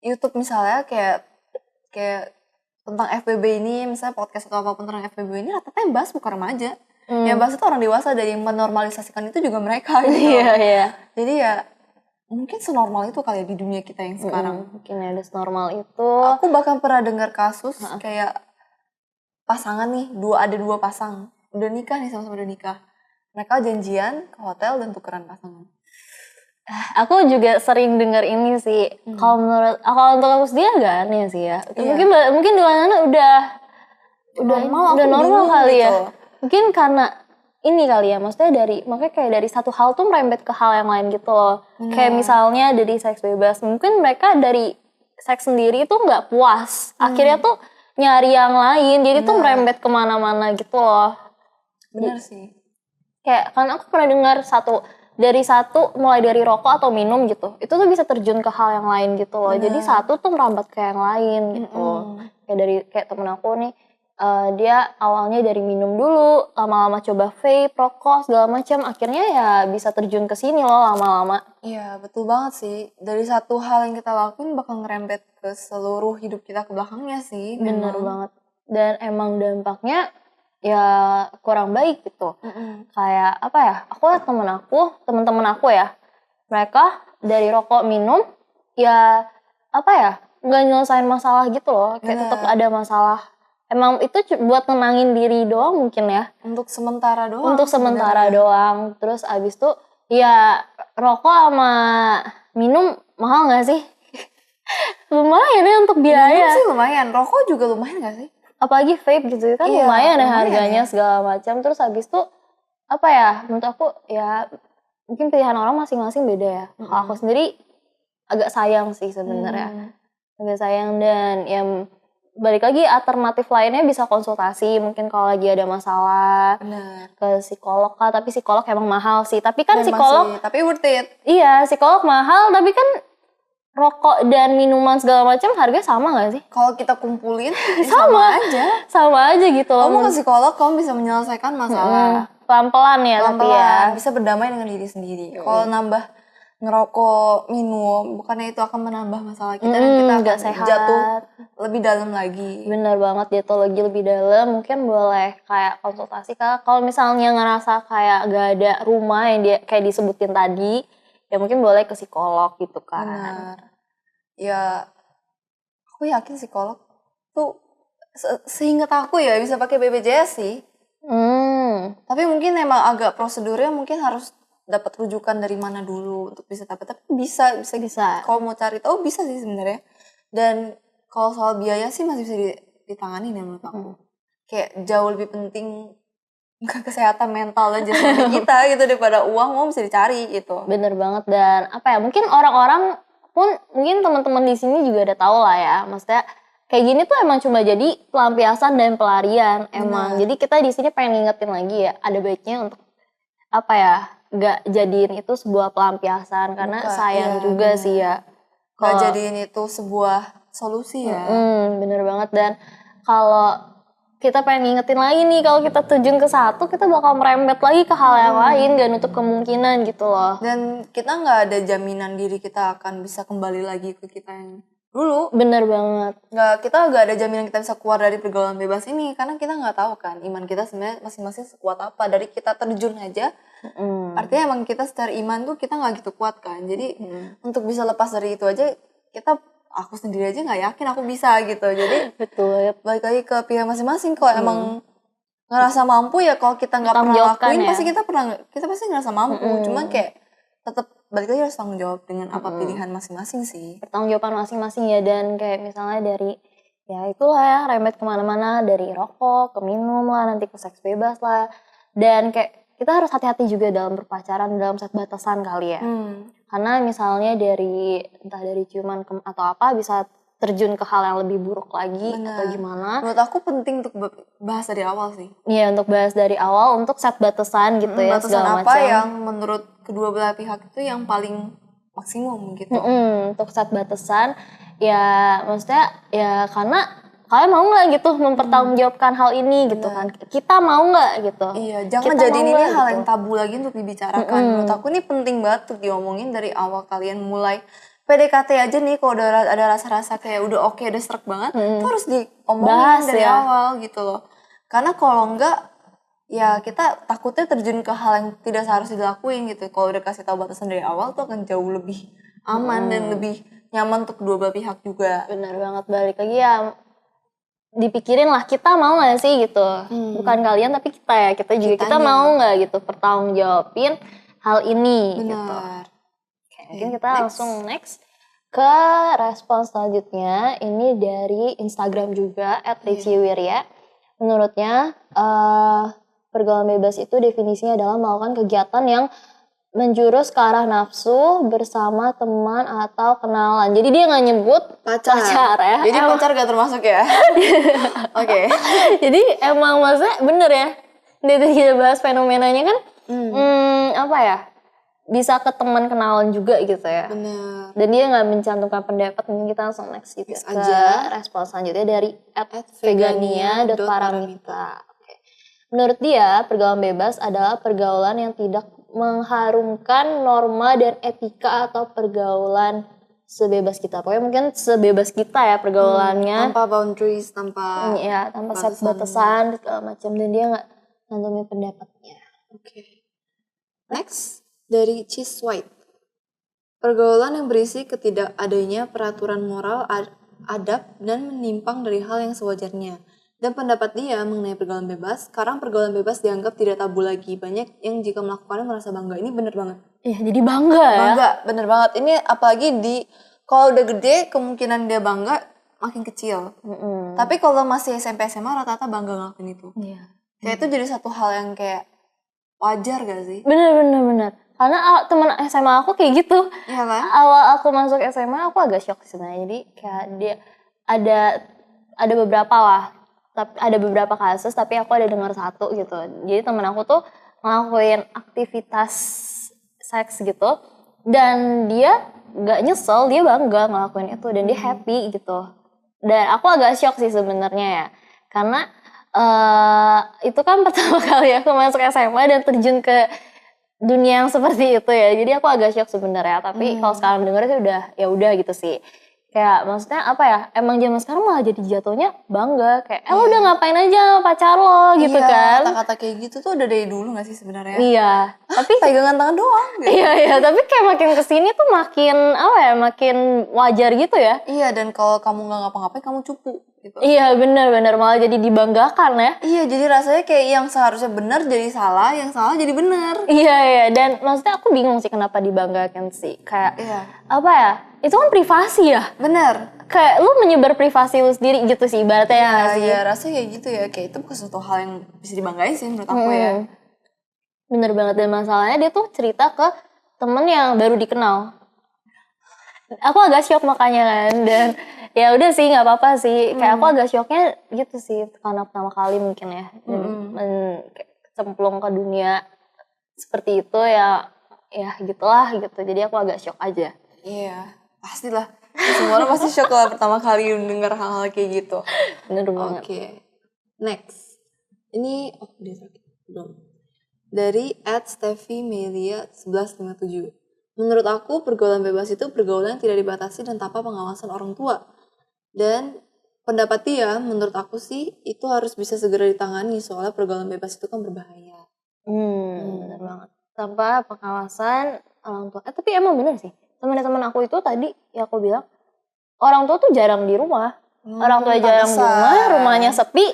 YouTube misalnya kayak tentang FBB ini, misalnya podcast atau apapun tentang FBB ini rata-rata yang bahas bukan remaja. Yang bahas itu orang dewasa, dan yang menormalisasikan itu juga mereka gitu. Iya. Jadi ya mungkin senormal itu kali ya di dunia kita yang sekarang. Mungkin ada senormal itu. Aku bahkan pernah dengar kasus kayak pasangan nih, ada dua pasang. Udah nikah nih, sama-sama udah nikah. Mereka janjian ke hotel dan tukeran pasangan. Aku juga sering dengar ini sih. Kalau untuk aku sendiri agak aneh sih ya. Mungkin di mana udah normal kali gitu. ya. Mungkin karena ini kali ya, maksudnya makanya kayak dari satu hal tuh merembet ke hal yang lain gitu loh. Kayak misalnya dari seks bebas, mungkin mereka dari seks sendiri tuh nggak puas. Akhirnya tuh nyari yang lain, jadi tuh merembet kemana-mana gitu loh. Bener sih. Kayak kan aku pernah dengar mulai dari rokok atau minum gitu, itu tuh bisa terjun ke hal yang lain gitu loh. Jadi satu tuh merambat ke yang lain gitu. Kayak temen aku nih, dia awalnya dari minum dulu, lama-lama coba vape, rokok segala macam, akhirnya ya bisa terjun ke sini loh lama-lama. Iya, betul banget sih. Dari satu hal yang kita lakuin bakal ngerembet ke seluruh hidup kita ke belakangnya sih. Bener banget. Dan emang dampaknya ya kurang baik gitu. Kayak apa ya, aku liat temen-temen aku ya, mereka dari rokok minum ya apa ya, nggak nyelesain masalah gitu loh. Kayak tetap ada masalah. Emang itu buat nenangin diri doang mungkin ya. Untuk sementara doang. Untuk sementara doang. Terus abis itu ya rokok sama minum mahal gak sih? Lumayan ya untuk biaya. Minum sih lumayan, rokok juga lumayan gak sih? Apalagi vape gitu kan lumayan ya harganya segala macam. Terus habis itu apa ya, menurut aku ya mungkin pilihan orang masing-masing beda ya. Kalau aku sendiri agak sayang sih sebenarnya. Agak sayang, dan ya balik lagi alternatif lainnya bisa konsultasi mungkin kalau lagi ada masalah. Bener. Ke psikolog kah, tapi psikolog emang mahal sih. Tapi kan tapi worth it. Iya, psikolog mahal, tapi kan rokok dan minuman segala macam harga sama gak sih? Kalau kita kumpulin sama aja. Sama aja gitu loh. Kamu ke psikolog, kamu bisa menyelesaikan masalah. Pelan-pelan ya, tapi ya. Bisa berdamai dengan diri sendiri. Kalau nambah ngerokok, minum, bukannya itu akan menambah masalah kita dan kita akan jatuh lebih dalam lagi. Bener banget, jatuh lagi lebih dalam. Mungkin boleh kayak konsultasi kak. Kalau misalnya ngerasa kayak gak ada rumah yang kayak disebutin tadi, ya mungkin boleh ke psikolog gitu kan. Benar. Ya, aku yakin psikolog tuh seingat aku ya bisa pakai BPJS sih. Tapi mungkin emang agak prosedurnya mungkin harus dapat rujukan dari mana dulu untuk bisa dapat. Tapi bisa. Kalau mau cari tahu bisa sih sebenarnya. Dan kalau soal biaya sih masih bisa ditangani ya menurut aku. Kayak jauh lebih penting kesehatan mental dan jasmani kita gitu daripada uang bisa dicari gitu. Bener banget. Dan apa ya, mungkin orang-orang pun, mungkin teman-teman di sini juga udah tahu lah ya, maksudnya kayak gini tuh emang cuma jadi pelampiasan dan pelarian emang. Jadi kita di sini pengen ngingetin lagi ya, ada baiknya untuk apa ya, gak jadiin itu sebuah pelampiasan karena sayang juga sih ya. Gak jadiin itu sebuah solusi ya. Bener banget. Dan kalau kita pengen ngingetin lagi nih, kalau kita terjun ke satu, kita bakal merembet lagi ke hal yang lain, gak nutup kemungkinan gitu loh. Dan kita gak ada jaminan diri kita akan bisa kembali lagi ke kita yang dulu. Bener banget. Kita gak ada jaminan kita bisa keluar dari pergaulan bebas ini, karena kita gak tahu kan iman kita sebenarnya masing-masing sekuat apa. Dari kita terjun aja, artinya emang kita secara iman tuh kita gak gitu kuat kan. Jadi untuk bisa lepas dari itu aja, aku sendiri aja nggak yakin aku bisa gitu. Jadi betul, balik lagi ke pihak masing-masing. Kalau emang ngerasa mampu ya, kalau kita nggak pernah lakuin ya, pasti kita pasti ngerasa mampu. Cuman kayak tetap balik lagi harus tanggung jawab dengan apa pilihan masing-masing sih. Pertanggungjawaban masing-masing ya. Dan kayak misalnya dari ya itulah ya, rembet kemana-mana, dari rokok ke minum lah, nanti ke seks bebas lah. Dan kayak kita harus hati-hati juga dalam berpacaran, dalam set batasan kali ya. Karena misalnya entah dari ciuman atau apa bisa terjun ke hal yang lebih buruk lagi. Bener. Atau gimana. Menurut aku penting untuk bahas dari awal sih. Iya, untuk bahas dari awal, untuk set batasan gitu ya, batasan segala apa macam. yang menurut kedua belah pihak itu yang paling maksimum gitu. Untuk set batasan ya, maksudnya ya karena kalian mau nggak gitu mempertanggungjawabkan hal ini gitu kan, kita mau nggak gitu. Iya, jangan Kita jadiin mau ini nggak hal gitu. yang tabu lagi untuk dibicarakan. Menurut aku ini penting banget untuk diomongin dari awal kalian mulai PDKT aja nih, kalau udah ada rasa-rasa kayak udah oke, udah srek banget, itu harus diomongin Bahas dari ya. awal gitu loh. Karena kalau enggak, ya kita takutnya terjun ke hal yang tidak seharusnya dilakuin gitu. Kalau udah kasih tahu batasan dari awal tuh akan jauh lebih aman dan lebih nyaman untuk kedua belah pihak juga. Benar banget, balik lagi ya dipikirin lah kita mau nggak sih gitu, bukan kalian tapi kita ya, kita juga kita Kitanya. mau nggak gitu pertanggungjawabin hal ini gitu. Benar. Oke, mungkin kita langsung next ke respon selanjutnya. Ini dari Instagram juga @riciwirya. Menurutnya pergaulan bebas itu definisinya adalah melakukan kegiatan yang menjurus ke arah nafsu bersama teman atau kenalan. Jadi dia nggak nyebut pacar ya. Jadi pacar gak termasuk ya? Oke. Jadi emang maksudnya bener ya. Dari kita bahas fenomenanya kan apa ya? Bisa ke teman kenalan juga gitu ya. Benar. Dan dia nggak mencantumkan pendapat, mungkin kita langsung next gitu ke aja. respon selanjutnya dari @vegania.paramita. Oke. Menurut dia, pergaulan bebas adalah pergaulan yang tidak mengharumkan norma dan etika atau pergaulan sebebas kita. Pokoknya mungkin sebebas kita ya pergaulannya. Tanpa boundaries, tanpa Ya, tanpa set batasan segala macam, dan dia nggak ngantumin pendapatnya. Oke. Next, dari Cheese White. Pergaulan yang berisi ketidakadanya peraturan moral, adab, dan menyimpang dari hal yang sewajarnya. Dan pendapat dia mengenai pergaulan bebas, sekarang pergaulan bebas dianggap tidak tabu lagi. Banyak yang jika melakukannya merasa bangga. Ini bener banget. Iya, jadi bangga ya. Bangga, bener banget. Ini apalagi kalau udah gede, kemungkinan dia bangga makin kecil. Tapi kalau masih SMP SMA, rata-rata bangga ngelakuin itu. Iya. Kayak itu jadi satu hal yang kayak wajar gak sih? Bener. Karena teman SMA aku kayak gitu. Iya kan? Awal aku masuk SMA aku agak shock sebenarnya. Jadi kayak dia ada beberapa lah. Tapi ada beberapa kasus, tapi aku ada dengar satu gitu. Jadi teman aku tuh ngelakuin aktivitas seks gitu, dan dia nggak nyesel, dia bangga ngelakuin itu dan dia happy gitu. Dan aku agak shock sih sebenarnya ya, karena itu kan pertama kali aku masuk SMA dan terjun ke dunia yang seperti itu ya. Jadi aku agak shock sebenarnya. Tapi kalau sekarang denger sih udah gitu sih. Kayak maksudnya apa ya, emang zaman sekarang malah jadi jatuhnya bangga. Kayak lo udah ngapain aja sama pacar lo gitu kan. Kata-kata kayak gitu tuh udah dari dulu gak sih sebenarnya? Iya. Tapi pegangan tangan doang gitu. Iya, tapi kayak makin kesini tuh makin makin wajar gitu ya. Iya, dan kalau kamu gak ngapa-ngapain kamu cupu gitu. Iya, benar malah jadi dibanggakan ya. Iya, jadi rasanya kayak yang seharusnya benar jadi salah, yang salah jadi benar. Iya, dan maksudnya aku bingung sih kenapa dibanggakan sih. Kayak apa ya? Itu kan privasi ya. Bener. Kayak lu menyebar privasi lu sendiri gitu sih ibaratnya ya nggak sih? Iya, rasanya kayak gitu ya. Kayak itu bukan suatu hal yang bisa dibanggain sih menurut aku ya. Bener banget, dan masalahnya dia tuh cerita ke temen yang baru dikenal. Aku agak shock makanya kan, dan ya udah sih nggak apa-apa sih. Kayak aku agak shocknya gitu sih karena pertama kali mungkin ya, dan cemplung ke dunia seperti itu ya gitulah gitu. Jadi aku agak shock aja. Iya. Pastilah, semua orang pasti shock lah pertama kali mendengar hal-hal kayak gitu. Bener banget. Oke. Next. Ini dia belum. Dari @steffimelia1157. Menurut aku pergaulan bebas itu pergaulan yang tidak dibatasi dan tanpa pengawasan orang tua. Dan pendapat dia, menurut aku sih itu harus bisa segera ditangani soalnya pergaulan bebas itu kan berbahaya. Bener banget. Tanpa pengawasan orang tua. Tapi emang bener sih. Teman-teman aku itu tadi ya aku bilang orang tua tuh jarang di rumah. Orang tua jarang di rumah, rumahnya sepi.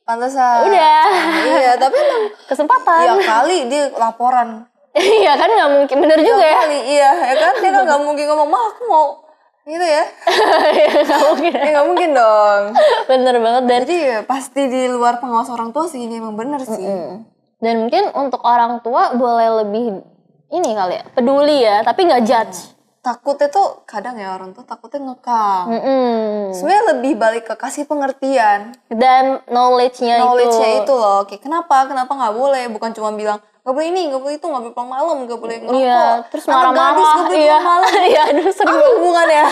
Pantesan. Udah. Iya, tapi emang kesempatan. Iya kali dia laporan. Iya kan nggak mungkin, bener juga ya. Kali, iya kan dia kan nggak mungkin ngomong mah aku mau gitu ya. Nggak mungkin. Nggak mungkin dong. Bener banget, dan jadi ya, pasti di luar pengawas orang tua sih, ini emang bener sih. Dan mungkin untuk orang tua boleh lebih ini kali ya, peduli ya, tapi nggak judge. Takutnya tuh kadang ya orang tuh takutnya ngekang. Sebenarnya lebih balik ke kasih pengertian dan knowledge-nya itu loh. Kayak kenapa nggak boleh, bukan cuma bilang nggak boleh ini, nggak boleh itu, nggak boleh pulang malam, nggak boleh ngerokok. Iya, terus Anak gadis marah-marah. nggak boleh Iya, pulang malam. iya, aduh sering Apa banget. hubungannya?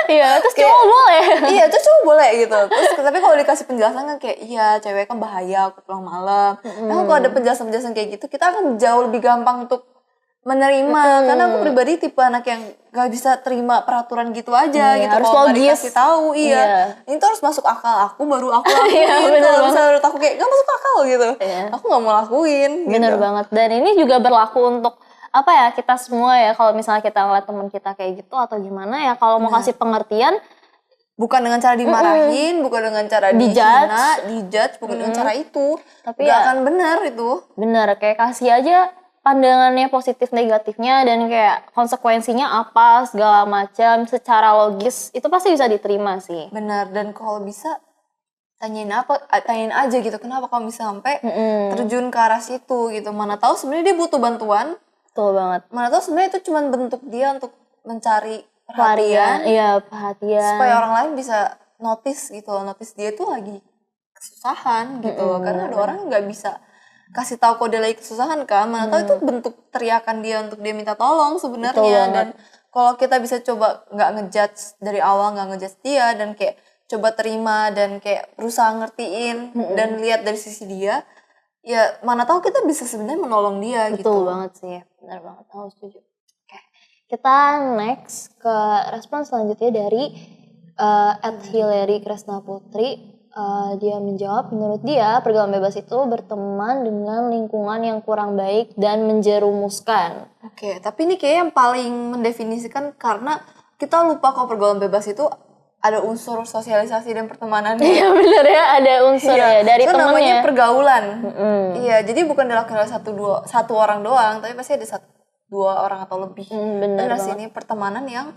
Iya, terus Kayak- cowok boleh. Iya, itu cowok boleh gitu. Terus tapi kalau dikasih penjelasan kan kayak iya, cewek kan bahaya aku pulang malam. Nah, kalau ada penjelasan-penjelasan kayak gitu, kita akan jauh lebih gampang untuk menerima. Karena aku pribadi tipe anak yang gak bisa terima peraturan gitu aja Iya, gitu. harus Kalau nggak logis. dikasih tahu, iya. Iya. Ini tuh harus masuk akal aku baru aku lakuin. Iya, bener Kalau banget. misalnya menurut aku kayak gak masuk akal gitu, Iya. aku gak mau lakuin. Bener gitu. banget. Dan ini juga berlaku untuk apa ya, kita semua ya, kalau misalnya kita ngeliat teman kita kayak gitu atau gimana ya, kalau mau kasih pengertian, Bukan dengan cara dimarahin, bukan dengan cara dihina, dijudge, bukan dengan cara itu. Tapi Gak ya- akan benar itu. bener kayak kasih aja pandangannya positif negatifnya dan kayak konsekuensinya apa segala macam secara logis itu pasti bisa diterima sih. Benar, dan kalau bisa tanyain aja gitu, kenapa kamu bisa sampai terjun ke arah situ gitu. Mana tahu sebenarnya dia butuh bantuan, Betul banget. mana tahu sebenarnya itu cuma bentuk dia untuk mencari Pelarian, perhatian iya perhatian. supaya orang lain bisa notice gitu, notice dia tuh lagi kesusahan gitu. Karena ada orang nggak bisa kasih tahu kalau dia lagi kesusahan kan, mana tahu itu bentuk teriakan dia untuk dia minta tolong Betul sebenarnya. banget. Dan kalau kita bisa coba nggak ngejudge dari awal, nggak ngejudge dia dan kayak coba terima dan kayak berusaha ngertiin dan lihat dari sisi dia, ya mana tahu kita bisa sebenarnya menolong dia Betul gitu. banget sih, benar banget. Aku setuju. Oke, kita next ke respon selanjutnya dari @Hilary Kresna Putri. Dia menjawab, menurut dia pergaulan bebas itu berteman dengan lingkungan yang kurang baik dan menjerumuskan. Oke, tapi ini kayak yang paling mendefinisikan karena kita lupa kalau pergaulan bebas itu ada unsur sosialisasi dan pertemanan. Iya bener ya, ada unsur ya dari itu namanya temennya. pergaulan. Iya, jadi bukan dilakukan oleh satu orang doang, tapi pasti ada dua orang atau lebih. Bener Dan banget. sini pertemanan yang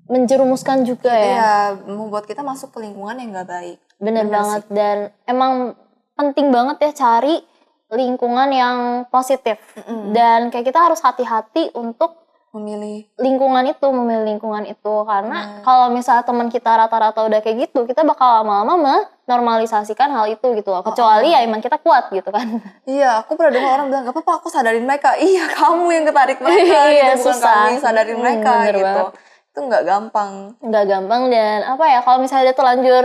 Menjerumuskan juga ya. iya membuat kita masuk ke lingkungan yang gak baik. Bener banget. Dan emang penting banget ya cari lingkungan yang positif. Dan kayak kita harus hati-hati untuk Memilih memilih lingkungan itu karena kalau misalnya teman kita rata-rata udah kayak gitu, kita bakal lama-lama menormalisasikan hal itu gitu loh. Kecuali ya emang kita kuat gitu kan. iya, aku pernah dengar orang bilang gak apa-apa aku sadarin mereka. Iya, kamu yang ketarik mereka Iya, gitu, bukan susah. kamu yang sadarin mereka Bener gitu. banget. Itu nggak gampang. Nggak gampang dan apa ya, kalau misalnya dia terlanjur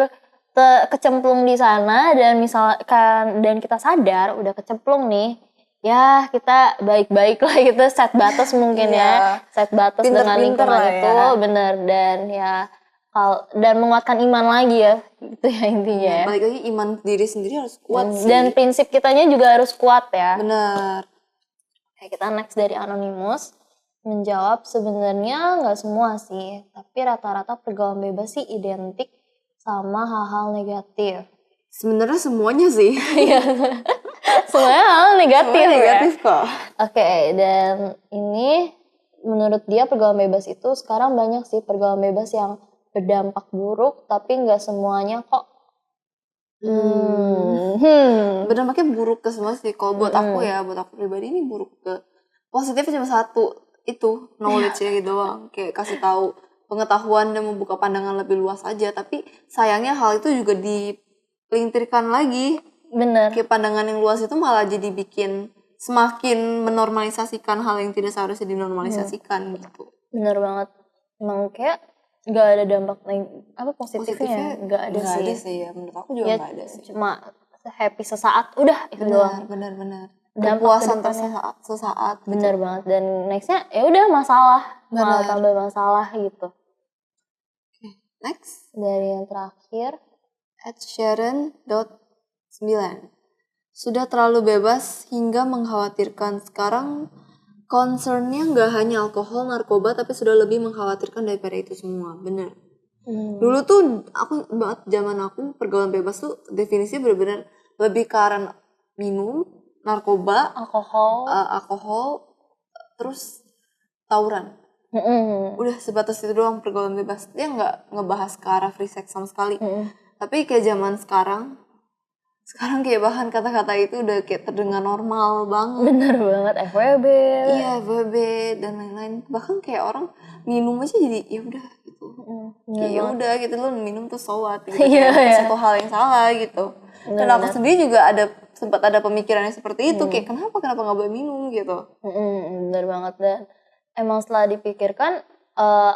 kecemplung di sana dan misalkan dan kita sadar udah kecemplung nih, ya kita baik-baik lah gitu, set batas mungkin ya, set batas dengan Pinter-pinter lingkungan lah itu ya. bener. Dan ya dan menguatkan iman lagi ya, gitu ya intinya ya. Balik lagi iman diri sendiri harus kuat sih. Dan prinsip kitanya juga harus kuat ya. Bener. Oke, kita next dari Anonymous menjawab, sebenarnya nggak semua sih, tapi rata-rata pergaulan bebas sih identik sama hal-hal negatif. Sebenarnya semuanya sih. Semuanya hal negatif, Semuanya negatif ya. kok. Oke, dan ini menurut dia pergaulan bebas itu sekarang banyak sih pergaulan bebas yang berdampak buruk, tapi nggak semuanya kok. Berdampaknya buruk ke semua sih. Kalau buat aku ya, buat aku pribadi ini buruk ke positifnya cuma satu, itu knowledge ya gitu doang. Kayak kasih tahu pengetahuan dan membuka pandangan lebih luas aja. Tapi sayangnya hal itu juga dipelintirkan lagi. Bener. Kayak pandangan yang luas itu malah jadi bikin semakin menormalisasikan hal yang tidak seharusnya dinormalisasikan gitu. Bener banget. Emang kayak nggak ada dampak positifnya, nggak ada Nggak sih. ada sih ya, menurut aku juga Ya, nggak ada sih. cuma happy sesaat, udah itu doang. Benar. Dampak Kepuasan kedepannya. sesaat. Gitu. Bener banget. Dan nextnya ya udah masalah, malah tambah masalah gitu. Next, Dari yang terakhir, @sharon.9. Sudah terlalu bebas hingga mengkhawatirkan. Sekarang concernnya nggak hanya alkohol, narkoba, tapi sudah lebih mengkhawatirkan daripada itu semua. Bener. Dulu tuh aku banget zaman aku pergaulan bebas tuh definisinya benar-benar lebih ke arah minum, narkoba, alkohol, terus tawuran. Udah sebatas itu doang pergaulan bebas. Dia nggak ngebahas ke arah free sex sama sekali. Tapi kayak zaman sekarang kayak bahkan kata-kata itu udah kayak terdengar normal banget. bener banget, FWB. Iya, FWB dan lain-lain. Bahkan kayak orang minum aja jadi ya udah gitu. Kayak ya udah gitu, lu minum tuh so what gitu. Iya, Kayak iya. satu hal yang salah gitu. Dan aku sendiri juga ada sempat ada pemikirannya seperti itu, kayak kenapa nggak boleh minum gitu. Bener banget. Dan emang setelah dipikirkan,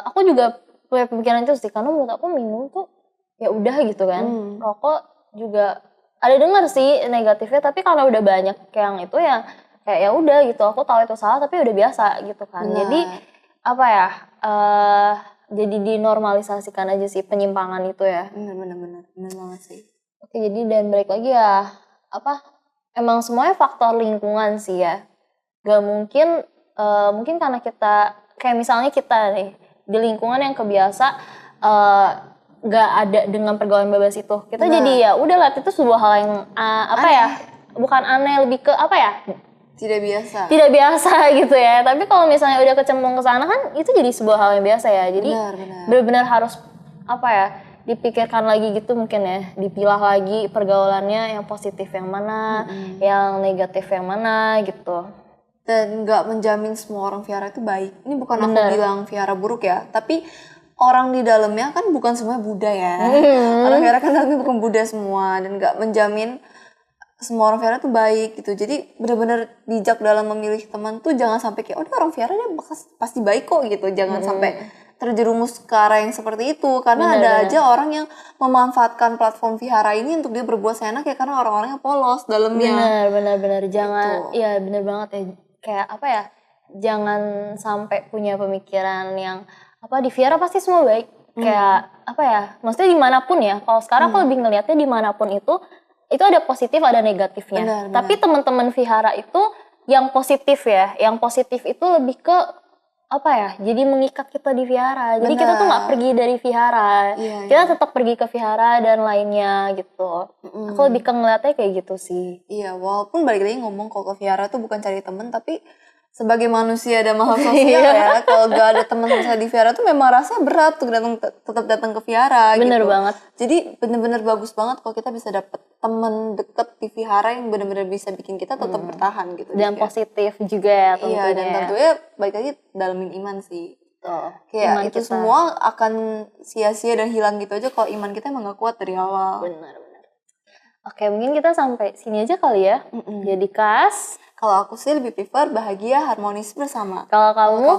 aku juga punya pemikiran itu sih, karena menurut aku minum tuh ya udah gitu kan. Rokok juga ada dengar sih negatifnya, tapi karena udah banyak yang itu ya kayak ya udah gitu, aku tahu itu salah tapi udah biasa gitu kan. Benar. Jadi apa ya, jadi dinormalisasikan aja sih penyimpangan itu ya. Bener banget sih. Oke, jadi dan balik lagi ya, apa, emang semuanya faktor lingkungan sih ya. Gak mungkin, mungkin karena kita, kayak misalnya kita nih, di lingkungan yang kebiasa, gak ada dengan pergaulan bebas itu. Kita jadi ya udahlah, itu sebuah hal yang, apa ya, bukan aneh, lebih ke apa ya, Tidak biasa. tidak biasa gitu ya. Tapi kalau misalnya udah kecemplung ke sana kan, itu jadi sebuah hal yang biasa ya. Jadi benar-benar harus, apa ya, dipikirkan lagi gitu mungkin ya, dipilah lagi pergaulannya yang positif yang mana, yang negatif yang mana gitu. Dan nggak menjamin semua orang Viara itu baik. Ini bukan aku bilang Viara buruk ya, tapi orang di dalamnya kan bukan semuanya Buddha ya. Orang Viara kan dalamnya bukan Buddha semua, dan nggak menjamin semua orang Viara tuh baik gitu. Jadi benar-benar bijak dalam memilih teman tuh, jangan sampai kayak udah orang Viara dia pasti baik kok gitu. Jangan sampai terjerumus ke arah yang seperti itu, karena ada aja orang yang memanfaatkan platform Vihara ini untuk dia berbuat seenak ya, karena orang-orangnya polos dalamnya. Benar jangan, iya benar banget ya, kayak apa ya, jangan sampai punya pemikiran yang apa di Vihara pasti semua baik, kayak apa ya, maksudnya dimanapun ya, kalau sekarang aku lebih ngelihatnya dimanapun itu ada positif ada negatifnya. Tapi teman-teman Vihara itu yang positif ya, yang positif itu lebih ke apa ya, jadi mengikat kita di Vihara. Jadi kita tuh nggak pergi dari Vihara, kita tetap pergi ke Vihara dan lainnya gitu. Aku lebih ke ngeliatnya kayak gitu sih. Iya, walaupun balik lagi ngomong kalau ke Vihara tuh bukan cari temen, tapi sebagai manusia dan makhluk sosial ya, kalau gak ada teman sama di Vihara tuh memang rasanya berat tuh tetap datang ke Vihara. Bener gitu. banget. Jadi bener-bener bagus banget kalau kita bisa dapet temen deket di Vihara yang bener-bener bisa bikin kita tetap bertahan gitu. Dan positif juga ya tentunya. Iya, dan tentunya balik lagi dalamin iman sih. Kayak iman itu kita. semua akan sia-sia dan hilang gitu aja kalau iman kita emang gak kuat dari awal. Benar. Oke, mungkin kita sampai sini aja kali ya. Jadi Kas, kalau aku sih lebih prefer bahagia harmonis bersama. kalau kamu